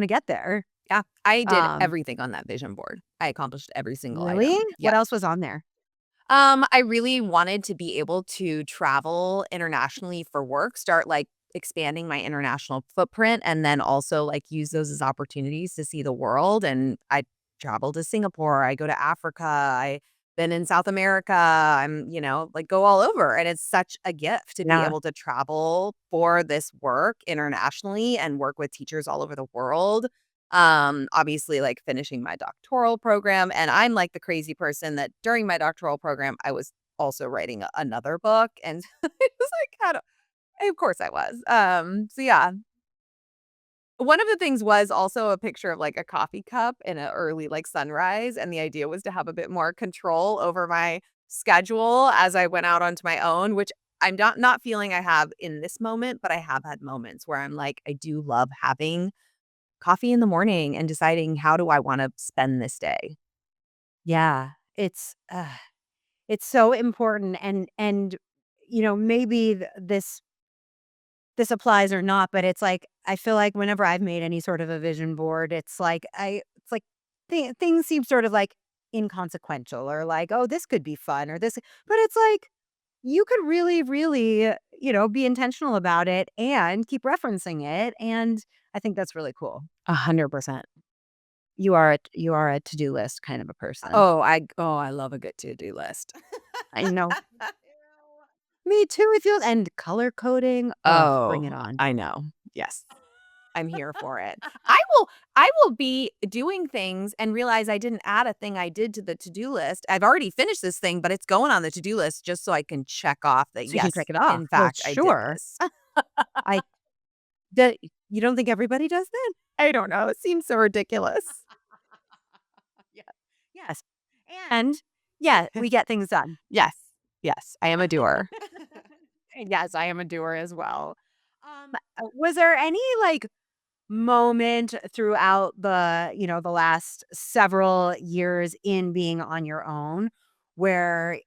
Speaker 1: get there."
Speaker 2: Yeah, I did
Speaker 1: Um,
Speaker 2: everything on that vision board. I accomplished every single
Speaker 1: really?
Speaker 2: item.
Speaker 1: What
Speaker 2: Yes.
Speaker 1: else was on there?
Speaker 2: I really wanted to be able to travel internationally for work, start like expanding my international footprint, and then also like use those as opportunities to see the world. And I travel to Singapore, I go to Africa, I been in South America, like go all over. And it's such a gift to be
Speaker 1: Yeah.
Speaker 2: able to travel for this work internationally and work with teachers all over the world. Obviously like finishing my doctoral program, and I'm like the crazy person that during my doctoral program I was also writing another book, and it was like how do of course I was. So yeah, one of the things was also a picture of like a coffee cup in an early like sunrise, and the idea was to have a bit more control over my schedule as I went out onto my own, which I'm not feeling I have in this moment, but I have had moments where I'm like, I do love having coffee in the morning and deciding how do I wanna spend this day.
Speaker 1: Yeah. It's so important, and, maybe this applies or not, but it's like, I feel like whenever I've made any sort of a vision board, it's like things seem sort of like inconsequential or like, oh, this could be fun or this, but it's like you could really, really, be intentional about it and keep referencing it. And I think that's really cool.
Speaker 2: 100%.
Speaker 1: You are a to-do list kind of a person.
Speaker 2: I love a good to-do list.
Speaker 1: I know. Me too. It feels, and color coding. Oh, bring it
Speaker 2: Oh,
Speaker 1: on.
Speaker 2: I know. Yes. I'm here for it. I will be doing things and realize I didn't add a thing I did to the to-do list. I've already finished this thing, but it's going on the to-do list just so I can check off that,
Speaker 1: So you can
Speaker 2: yes,
Speaker 1: check it off.
Speaker 2: in
Speaker 1: Well,
Speaker 2: fact, I did
Speaker 1: sure.
Speaker 2: this.
Speaker 1: I the you don't think everybody does that?
Speaker 2: I don't know. It seems so ridiculous.
Speaker 1: Yeah. Yes. And yeah, we get things done.
Speaker 2: Yes. Yes. I am a doer.
Speaker 1: Yes, I am a doer as well. Was there any like moment throughout the last several years in being on your own where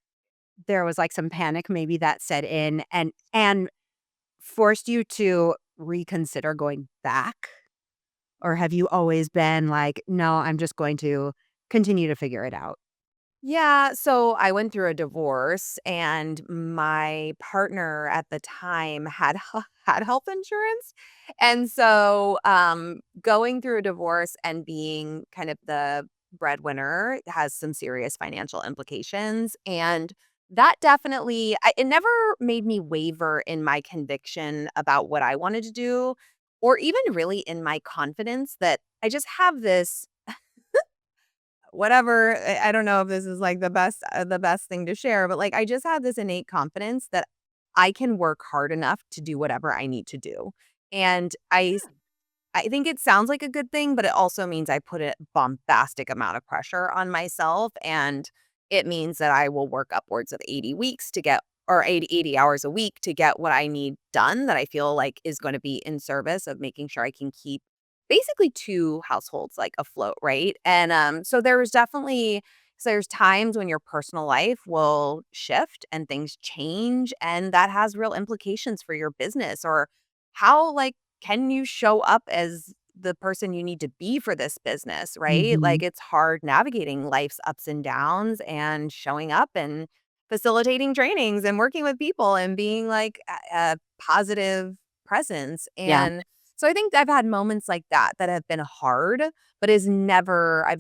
Speaker 1: there was like some panic maybe that set in and forced you to reconsider going back? Or have you always been like, no, I'm just going to continue to figure it out?
Speaker 2: Yeah, so I went through a divorce and my partner at the time had had health insurance. And so going through a divorce and being kind of the breadwinner has some serious financial implications and that definitely it never made me waver in my conviction about what I wanted to do or even really in my confidence that I just have this whatever. I don't know if this is like the best thing to share, but like I just have this innate confidence that I can work hard enough to do whatever I need to do. And I think it sounds like a good thing, but it also means I put a bombastic amount of pressure on myself and it means that I will work upwards of 80 weeks to get or 80 hours a week to get what I need done that I feel like is going to be in service of making sure I can keep basically two households like afloat, right? And so there's times when your personal life will shift and things change and that has real implications for your business or how like can you show up as the person you need to be for this business, right?
Speaker 1: Mhm.
Speaker 2: Like it's hard navigating life's ups and downs and showing up and facilitating trainings and working with people and being like a positive presence.
Speaker 1: Yeah.
Speaker 2: And so I think I've had moments like that that have been hard, but I've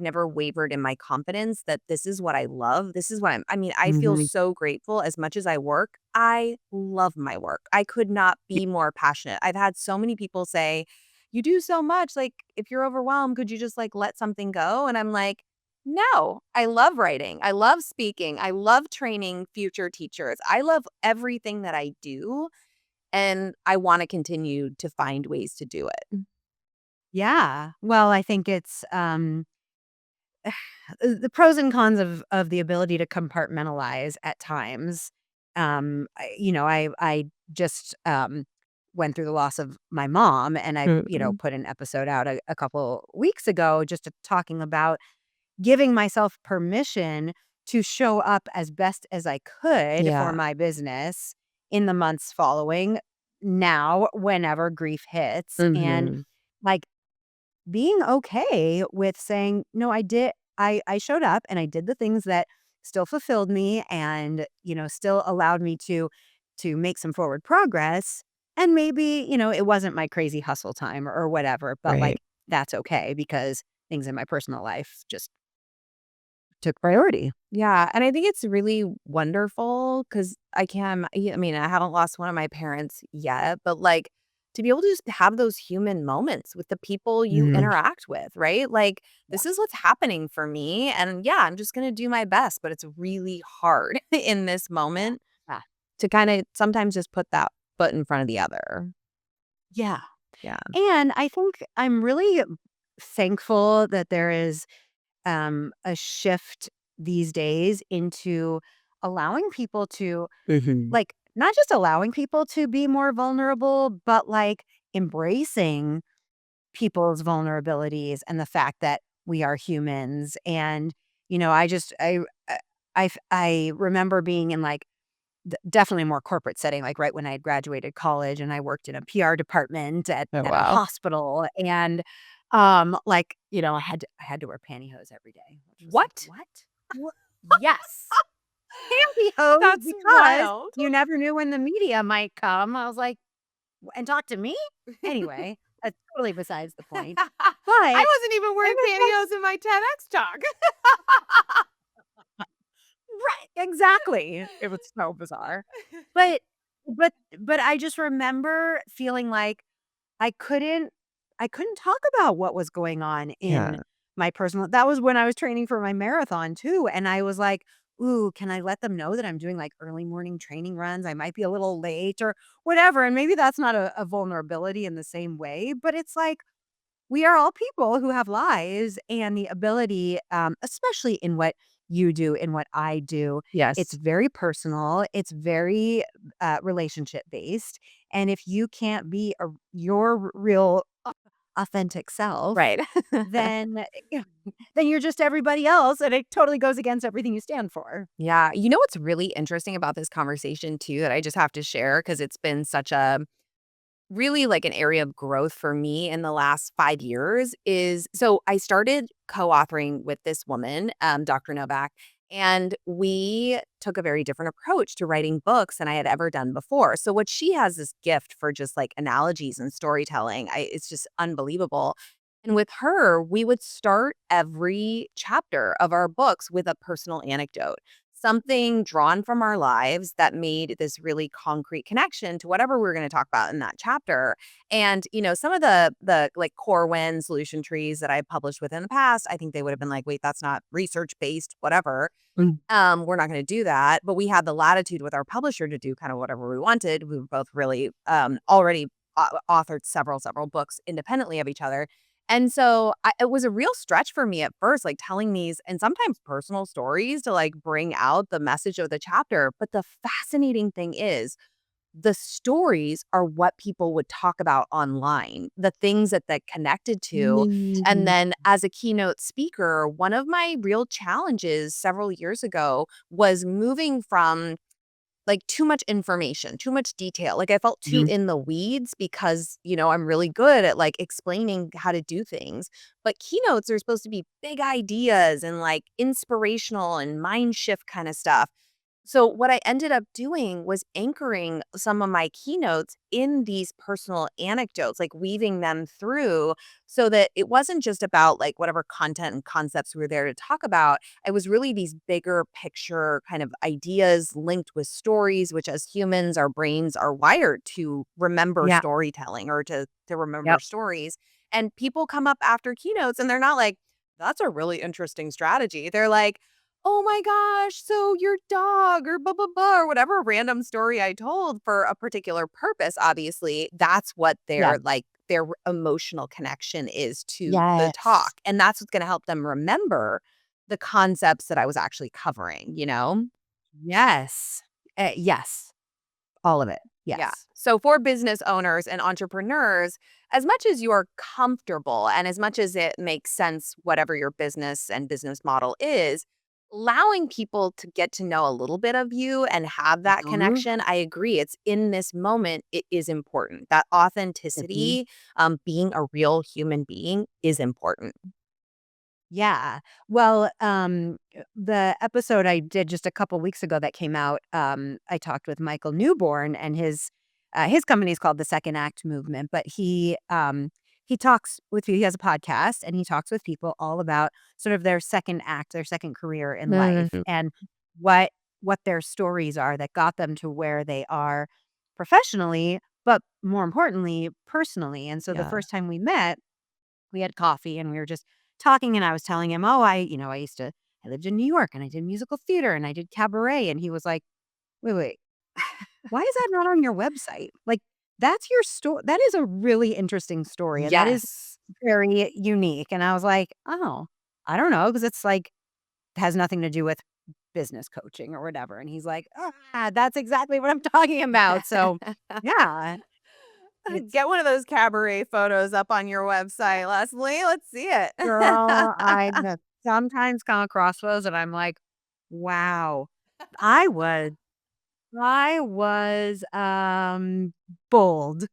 Speaker 2: never wavered in my confidence that this is what I love. This is what I mean, I feel
Speaker 1: Mhm.
Speaker 2: so grateful as much as I work. I love my work. I could not
Speaker 1: Y
Speaker 2: be more passionate. I've had so many people say, "You do so much. Like, if you're overwhelmed, could you just like let something go?" And I'm like, no, I love writing. I love speaking. I love training future teachers. I love everything that I do. And I want to continue to find ways to do it.
Speaker 1: Yeah. Well, I think it's, the pros and cons of the ability to compartmentalize at times. I just, went through the loss of my mom, and I,
Speaker 2: Mm.
Speaker 1: put an episode out a couple weeks ago just talking about giving myself permission to show up as best as I could for
Speaker 2: Yeah.
Speaker 1: my business in the months following now whenever grief hits, and,
Speaker 2: Mhm.
Speaker 1: like, being okay with saying, "No, I did I showed up and I did the things that still fulfilled me and, still allowed me to make some forward progress, and maybe, it wasn't my crazy hustle time or whatever, but,
Speaker 2: Right.
Speaker 1: like, that's okay because things in my personal life just took priority."
Speaker 2: Yeah, and I think it's really wonderful because I mean, I haven't lost one of my parents yet, but, like, to be able to just have those human moments with the people you
Speaker 1: Mhm.
Speaker 2: interact with, right? Like,
Speaker 1: Yeah.
Speaker 2: this is what's happening for me, and yeah, I'm just gonna do my best, but it's really hard in this
Speaker 1: Yeah.
Speaker 2: moment
Speaker 1: Yeah.
Speaker 2: to kinda sometimes just put that foot in front of the other.
Speaker 1: Yeah.
Speaker 2: Yeah.
Speaker 1: And I think I'm really thankful that there is a shift these days into allowing people to,
Speaker 2: Mhm.
Speaker 1: like, not just allowing people to be more vulnerable, but like embracing people's vulnerabilities and the fact that we are humans. And, I just, I remember being in like definitely a more corporate setting, like right when I had graduated college and I worked in a PR department
Speaker 2: Oh,
Speaker 1: at a
Speaker 2: wow.
Speaker 1: hospital. And, like, I had to wear pantyhose every day, which was like,
Speaker 2: What?
Speaker 1: "What?" Wha Yes, pantyhose
Speaker 2: That's
Speaker 1: because
Speaker 2: wild.
Speaker 1: you never knew when the media might come. I was like, "And talk to me?" Anyway, that's totally besides the point.
Speaker 2: I
Speaker 1: But
Speaker 2: wasn't even
Speaker 1: it
Speaker 2: wearing
Speaker 1: was like
Speaker 2: pantyhose in my TEDx talk.
Speaker 1: right, exactly. It was so bizarre. But but but I just remember feeling like I couldn't I couldn't talk about what was going on in
Speaker 2: Yeah.
Speaker 1: my personal that was when I was training for my marathon too, and I was like, ooh, can I let them know that I'm doing like early morning training runs? I might be a little late or whatever. And maybe that's not a vulnerability in the same way, but it's like we are all people who have lives and the ability, especially in what you do and what I do. It's
Speaker 2: Yes.
Speaker 1: very personal. It's very relationship based. And if you can't be your real authentic self,
Speaker 2: Right.
Speaker 1: then then you're just everybody else, and it totally goes against everything you stand for.
Speaker 2: Yeah. You know what's really interesting about this conversation too that I just have to share because it's been such a really like an area of growth for me in the last 5 years is so I started co-authoring with this woman, Dr. Novak, and we took a very different approach to writing books than I had ever done before. So what she has this gift for just like analogies and storytelling. It's just unbelievable. And with her, we would start every chapter of our books with a personal anecdote, something drawn from our lives that made this really concrete connection to whatever we were going to talk about in that chapter. And some of the like core win solution trees that I published with in the past, I think they would have been like, wait, that's not research based, whatever.
Speaker 1: Mm.
Speaker 2: We're not going to do that. But we had the latitude with our publisher to do kind of whatever we wanted. We were both really already authored several books independently of each other. And so it was a real stretch for me at first, like telling these and sometimes personal stories to like bring out the message of the chapter. But the fascinating thing is the stories are what people would talk about online, the things that they connected to. And
Speaker 1: Mm.
Speaker 2: then as a keynote speaker, one of my real challenges several years ago was moving from like too much information, too much detail. Like I felt too
Speaker 1: Mhm.
Speaker 2: in the weeds because, I'm really good at like explaining how to do things. But keynotes are supposed to be big ideas and like inspirational and mind shift kind of stuff. So what I ended up doing was anchoring some of my keynotes in these personal anecdotes, like weaving them through so that it wasn't just about like whatever content and concepts we were there to talk about. It was really these bigger picture kind of ideas linked with stories, which as humans, our brains are wired to remember
Speaker 1: Yeah.
Speaker 2: storytelling or to remember
Speaker 1: Yep.
Speaker 2: stories. And people come up after keynotes and they're not like, that's a really interesting strategy. They're like, oh my gosh, so your dog or blah, blah, blah, or whatever random story I told for a particular purpose, obviously, that's what
Speaker 1: Yeah.
Speaker 2: their emotional connection is to the talk.
Speaker 1: Yes.
Speaker 2: And that's what's going to help them remember the concepts that I was actually covering, you know?
Speaker 1: Yes. Yes. All of it.
Speaker 2: Yeah.
Speaker 1: Yes.
Speaker 2: So for business owners and entrepreneurs, as much as you're comfortable and as much as it makes sense, whatever your business and business model is, allowing people to get to know a little bit of you and have that
Speaker 1: Mhm.
Speaker 2: connection, I agree. It's in this moment, it is important. That
Speaker 1: Mhm.
Speaker 2: authenticity, being a real human being is important.
Speaker 1: Yeah. Well, the episode I did just a couple weeks ago that came out, I talked with Michael Newborn and his company is called the Second Act Movement, but he talks with you. He has a podcast and he talks with people all about sort of their second act, their second career in life
Speaker 2: Mhm.
Speaker 1: and what what their stories are that got them to where they are professionally, but more importantly, personally. And so the
Speaker 2: Yeah.
Speaker 1: first time we had coffee and we were just talking and I was telling him, "Oh, I lived in New York and I did musical theater and I did cabaret." And he was like, "Wait, wait. Why is that not on your website? Like that's your story. That is a really interesting story and that is
Speaker 2: Yes.
Speaker 1: very unique." And I was like, "Oh, I don't know because it's like has nothing to do with business coaching or whatever." And he's like, "Ah, that's exactly what I'm talking about." So, yeah, it's
Speaker 2: Get one of those cabaret photos up on your website, Leslie. Let's see it.
Speaker 1: girl, I have sometimes come across those and I'm like, wow. I was I was, bold.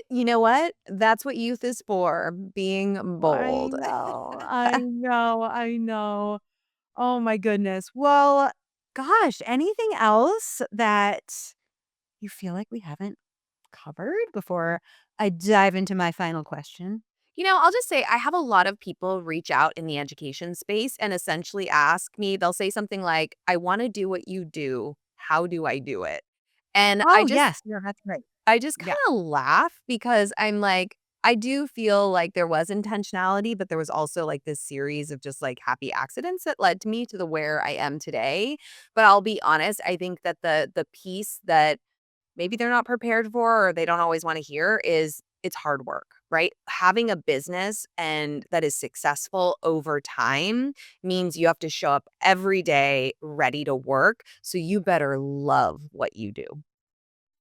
Speaker 2: You know what? That's what youth is for, being
Speaker 1: I
Speaker 2: bold.
Speaker 1: know, I know, I know. Oh my goodness. Well, gosh, anything else that you feel like we haven't covered before I dive into my final question?
Speaker 2: I'll just say I have a lot of people reach out in the education space and essentially ask me, they'll say something like, I want to do what you do. How do I do it? And I
Speaker 1: Oh,
Speaker 2: just
Speaker 1: yes. Yeah, that's right.
Speaker 2: I just kind
Speaker 1: Yeah.
Speaker 2: of laugh because I'm like, I do feel like there was intentionality, but there was also like this series of just like happy accidents that led to me to the where I am today. But I'll be honest, I think that the piece that maybe they're not prepared for or they don't always want to hear is it's hard work, right? Having a business and that is successful over time means you have to show up every day ready to work. So you better love what you do.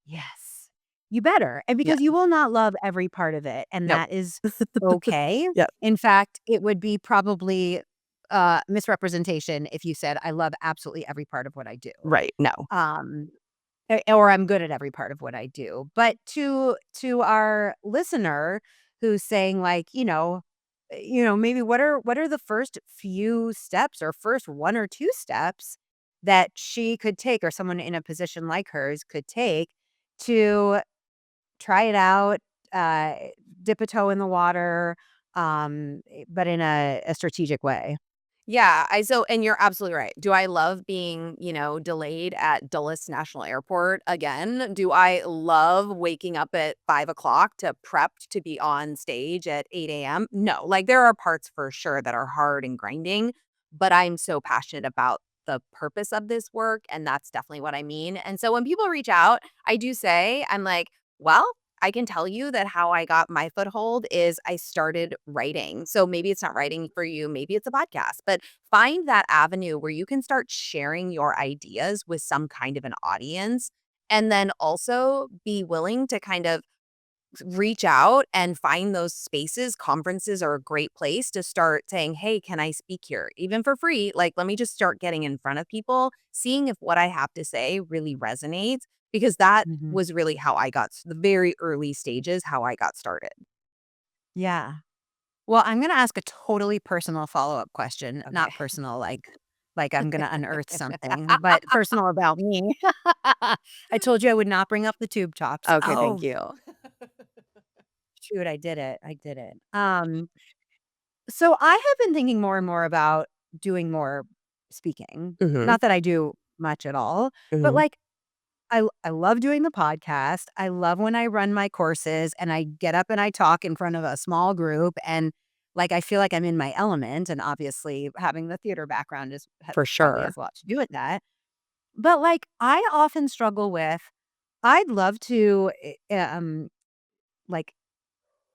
Speaker 1: Yes. You better. And
Speaker 2: Yeah.
Speaker 1: because you will not love every part of it, and
Speaker 2: No.
Speaker 1: that is okay.
Speaker 2: Yeah.
Speaker 1: In fact, it would be probably misrepresentation if you said, I love absolutely every part of what I do.
Speaker 2: Right. No.
Speaker 1: Um, or I'm good at every part of what I do. But to our listener who's saying like, maybe what are the first few steps or first one or two steps that she could take or someone in a position like hers could take to try it out, uh, dip a toe in the water, but in a strategic way.
Speaker 2: Yeah, and you're absolutely right. Do I love being, delayed at Dulles National Airport again? Do I love waking up at 5 o'clock to prep to be on stage at 8 a.m.? No, like there are parts for sure that are hard and grinding, but I'm so passionate about the purpose of this work, and that's definitely what I mean. And so when people reach out, I do say, I'm like, well, I can tell you that how I got my foothold is I started writing. So maybe it's not writing for you, maybe it's a podcast, but find that avenue where you can start sharing your ideas with some kind of an audience. And then also be willing to kind of reach out and find those spaces. Conferences are a great place to start saying, hey, can I speak here? Even for free. Like, let me just start getting in front of people, seeing if what I have to say really resonates, because that
Speaker 1: Mhm.
Speaker 2: was really how I got the very early stages, how I got started.
Speaker 1: Yeah. Well, I'm gonna ask a totally personal follow-up question,
Speaker 2: Okay.
Speaker 1: not personal like I'm gonna unearth something, but personal about me. I told you I would not bring up the tube tops.
Speaker 2: Okay, thank
Speaker 1: Oh,
Speaker 2: you.
Speaker 1: shoot, I did it. I did it. So I have been thinking more and more about doing more speaking.
Speaker 2: Mhm.
Speaker 1: Not that I do much at all, but
Speaker 2: Mhm.
Speaker 1: like I love doing the podcast. I love when I run my courses and I get up and I talk in front of a small group and like I feel like I'm in my element and obviously having the theater background is
Speaker 2: For
Speaker 1: probably
Speaker 2: sure.
Speaker 1: has a lot to do with that. But like I often struggle with I'd love to like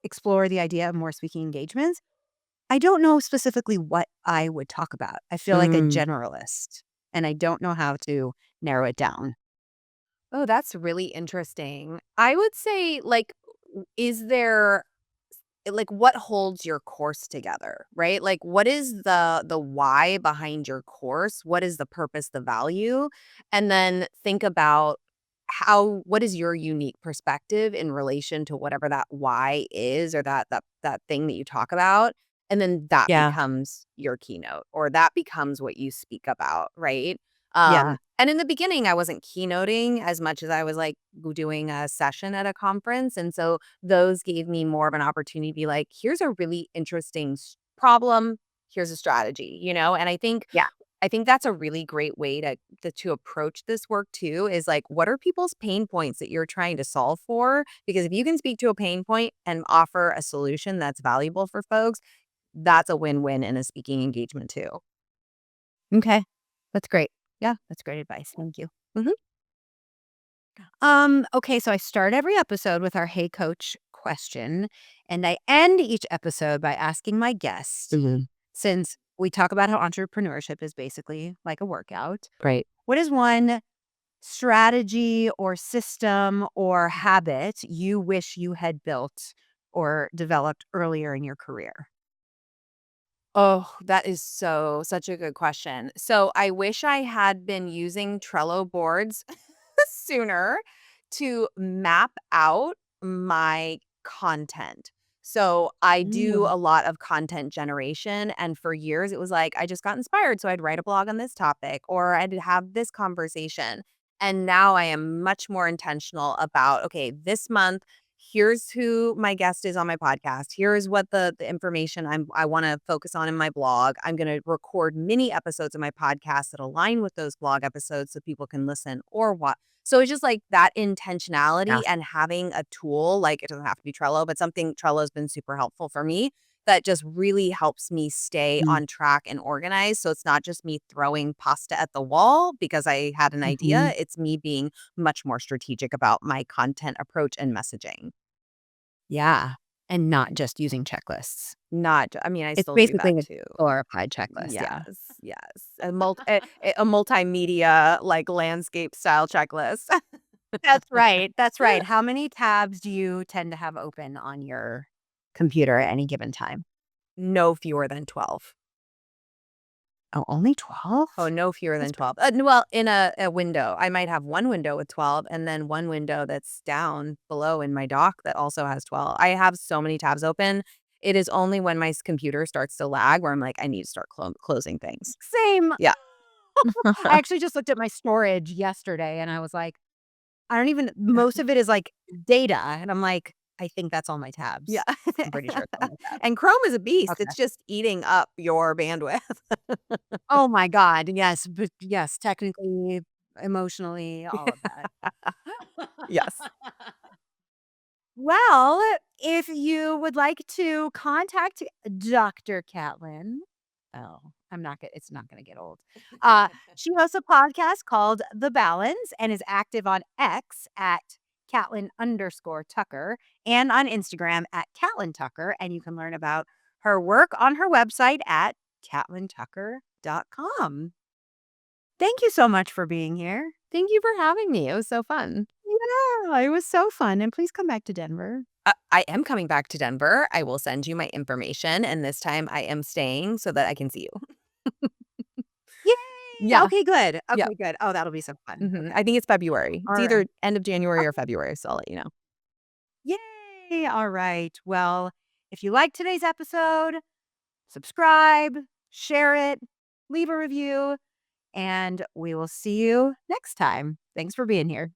Speaker 1: explore the idea of more speaking engagements. I don't know specifically what I would talk about. I feel like a
Speaker 2: Mm.
Speaker 1: generalist and I don't know how to narrow it down.
Speaker 2: Oh, that's really interesting. I would say, like, is there like what holds your course together, right? Like what is the why behind your course? What is the purpose, the value? And then think about how what is your unique perspective in relation to whatever that why is or that thing that you talk about? And then that
Speaker 1: Yeah.
Speaker 2: becomes your keynote or that becomes what you speak about, right?
Speaker 1: Yeah.
Speaker 2: And in the beginning I wasn't keynoting as much as I was like doing a session at a conference. And so those gave me more of an opportunity to be like, here's a really interesting problem. Here's a strategy, And
Speaker 1: Yeah.
Speaker 2: I think that's a really great way to approach this work too, is like, what are people's pain points that you're trying to solve for? Because if you can speak to a pain point and offer a solution that's valuable for folks, that's a win-win in a speaking engagement too.
Speaker 1: Okay. That's great.
Speaker 2: Yeah.
Speaker 1: That's great advice. Thank you.
Speaker 2: Hmm.
Speaker 1: Okay, so I start every episode with our Hey Coach question, and I end each episode by asking my guest,
Speaker 2: Hmm.
Speaker 1: since we talk about how entrepreneurship is basically like a workout,
Speaker 2: Right.
Speaker 1: what is one strategy or system or habit you wish you had built or developed earlier in your career?
Speaker 2: Oh, that is such a good question. So I wish I had been using Trello boards sooner to map out my content. So I do
Speaker 1: Mm.
Speaker 2: a lot of content generation. And for years, it was like I just got inspired. So I'd write a blog on this topic or I'd have this conversation. And now I am much more intentional about, okay, this month, here's who my guest is on my podcast. Here's what the information I want to focus on in my blog. I'm going to record mini episodes of my podcast that align with those blog episodes so people can listen or watch So it's just like that
Speaker 1: Yeah.
Speaker 2: intentionality and having a tool, like it doesn't have to be Trello, but something Trello has been super helpful for me that just really helps me stay
Speaker 1: Mm.
Speaker 2: on track and organized. So it's not just me throwing pasta at the wall because I had an
Speaker 1: Mhm.
Speaker 2: idea. It's me being much more strategic about my content approach and messaging.
Speaker 1: Yeah, and not just using checklists.
Speaker 2: Not I mean, I
Speaker 1: It's
Speaker 2: still do
Speaker 1: basically
Speaker 2: that
Speaker 1: a
Speaker 2: too.
Speaker 1: glorified checklist, yeah.
Speaker 2: Yes, yes. A multimedia, like, landscape style checklist.
Speaker 1: That's right. How many tabs do you tend to have open on your computer at any given time?
Speaker 2: No fewer than 12.
Speaker 1: Oh, only
Speaker 2: Oh,
Speaker 1: 12?
Speaker 2: no fewer
Speaker 1: That's
Speaker 2: than
Speaker 1: pretty
Speaker 2: 12. Well, in a window. I might have 1 window with 12 and then 1 window that's down below in my dock that also has 12. I have so many tabs open. It is only when my computer starts to lag where I'm like, "I need to start closing things."
Speaker 1: same.
Speaker 2: Yeah.
Speaker 1: I actually just looked at my storage yesterday and I was like, I don't even most of it is, like, data, and I'm like, I think that's all my
Speaker 2: Yeah.
Speaker 1: tabs. I'm pretty sure it's all my tabs.
Speaker 2: And Chrome is a beast.
Speaker 1: Okay.
Speaker 2: It's just eating up your bandwidth.
Speaker 1: Oh my god, yes, but yes, technically, emotionally, all of that.
Speaker 2: Yes.
Speaker 1: Well, if you would like to contact Dr. Catlin, oh, it's not gonna get old. She hosts a podcast called The Balance and is active on X at Catlin_Tucker and on Instagram at Catlin Tucker. And you can learn about her work on her website at catlintucker.com. Thank you so much for being here.
Speaker 2: Thank you for having me. It was so fun.
Speaker 1: Yeah, it was so fun. And please come back to Denver.
Speaker 2: I am coming back to Denver. I will send you my information, and this time I am staying so that I can see you.
Speaker 1: Yay!
Speaker 2: Yeah.
Speaker 1: Okay, good.
Speaker 2: Yep.
Speaker 1: Okay, good. Oh, that'll be so fun.
Speaker 2: I
Speaker 1: Okay.
Speaker 2: think it's February. It's
Speaker 1: Alright.
Speaker 2: either end of January or
Speaker 1: Okay.
Speaker 2: February, so I'll let you know.
Speaker 1: Yay! Alright. Well, if you liked today's episode, subscribe, share it, leave a review, and we will see you next time. Thanks for being here.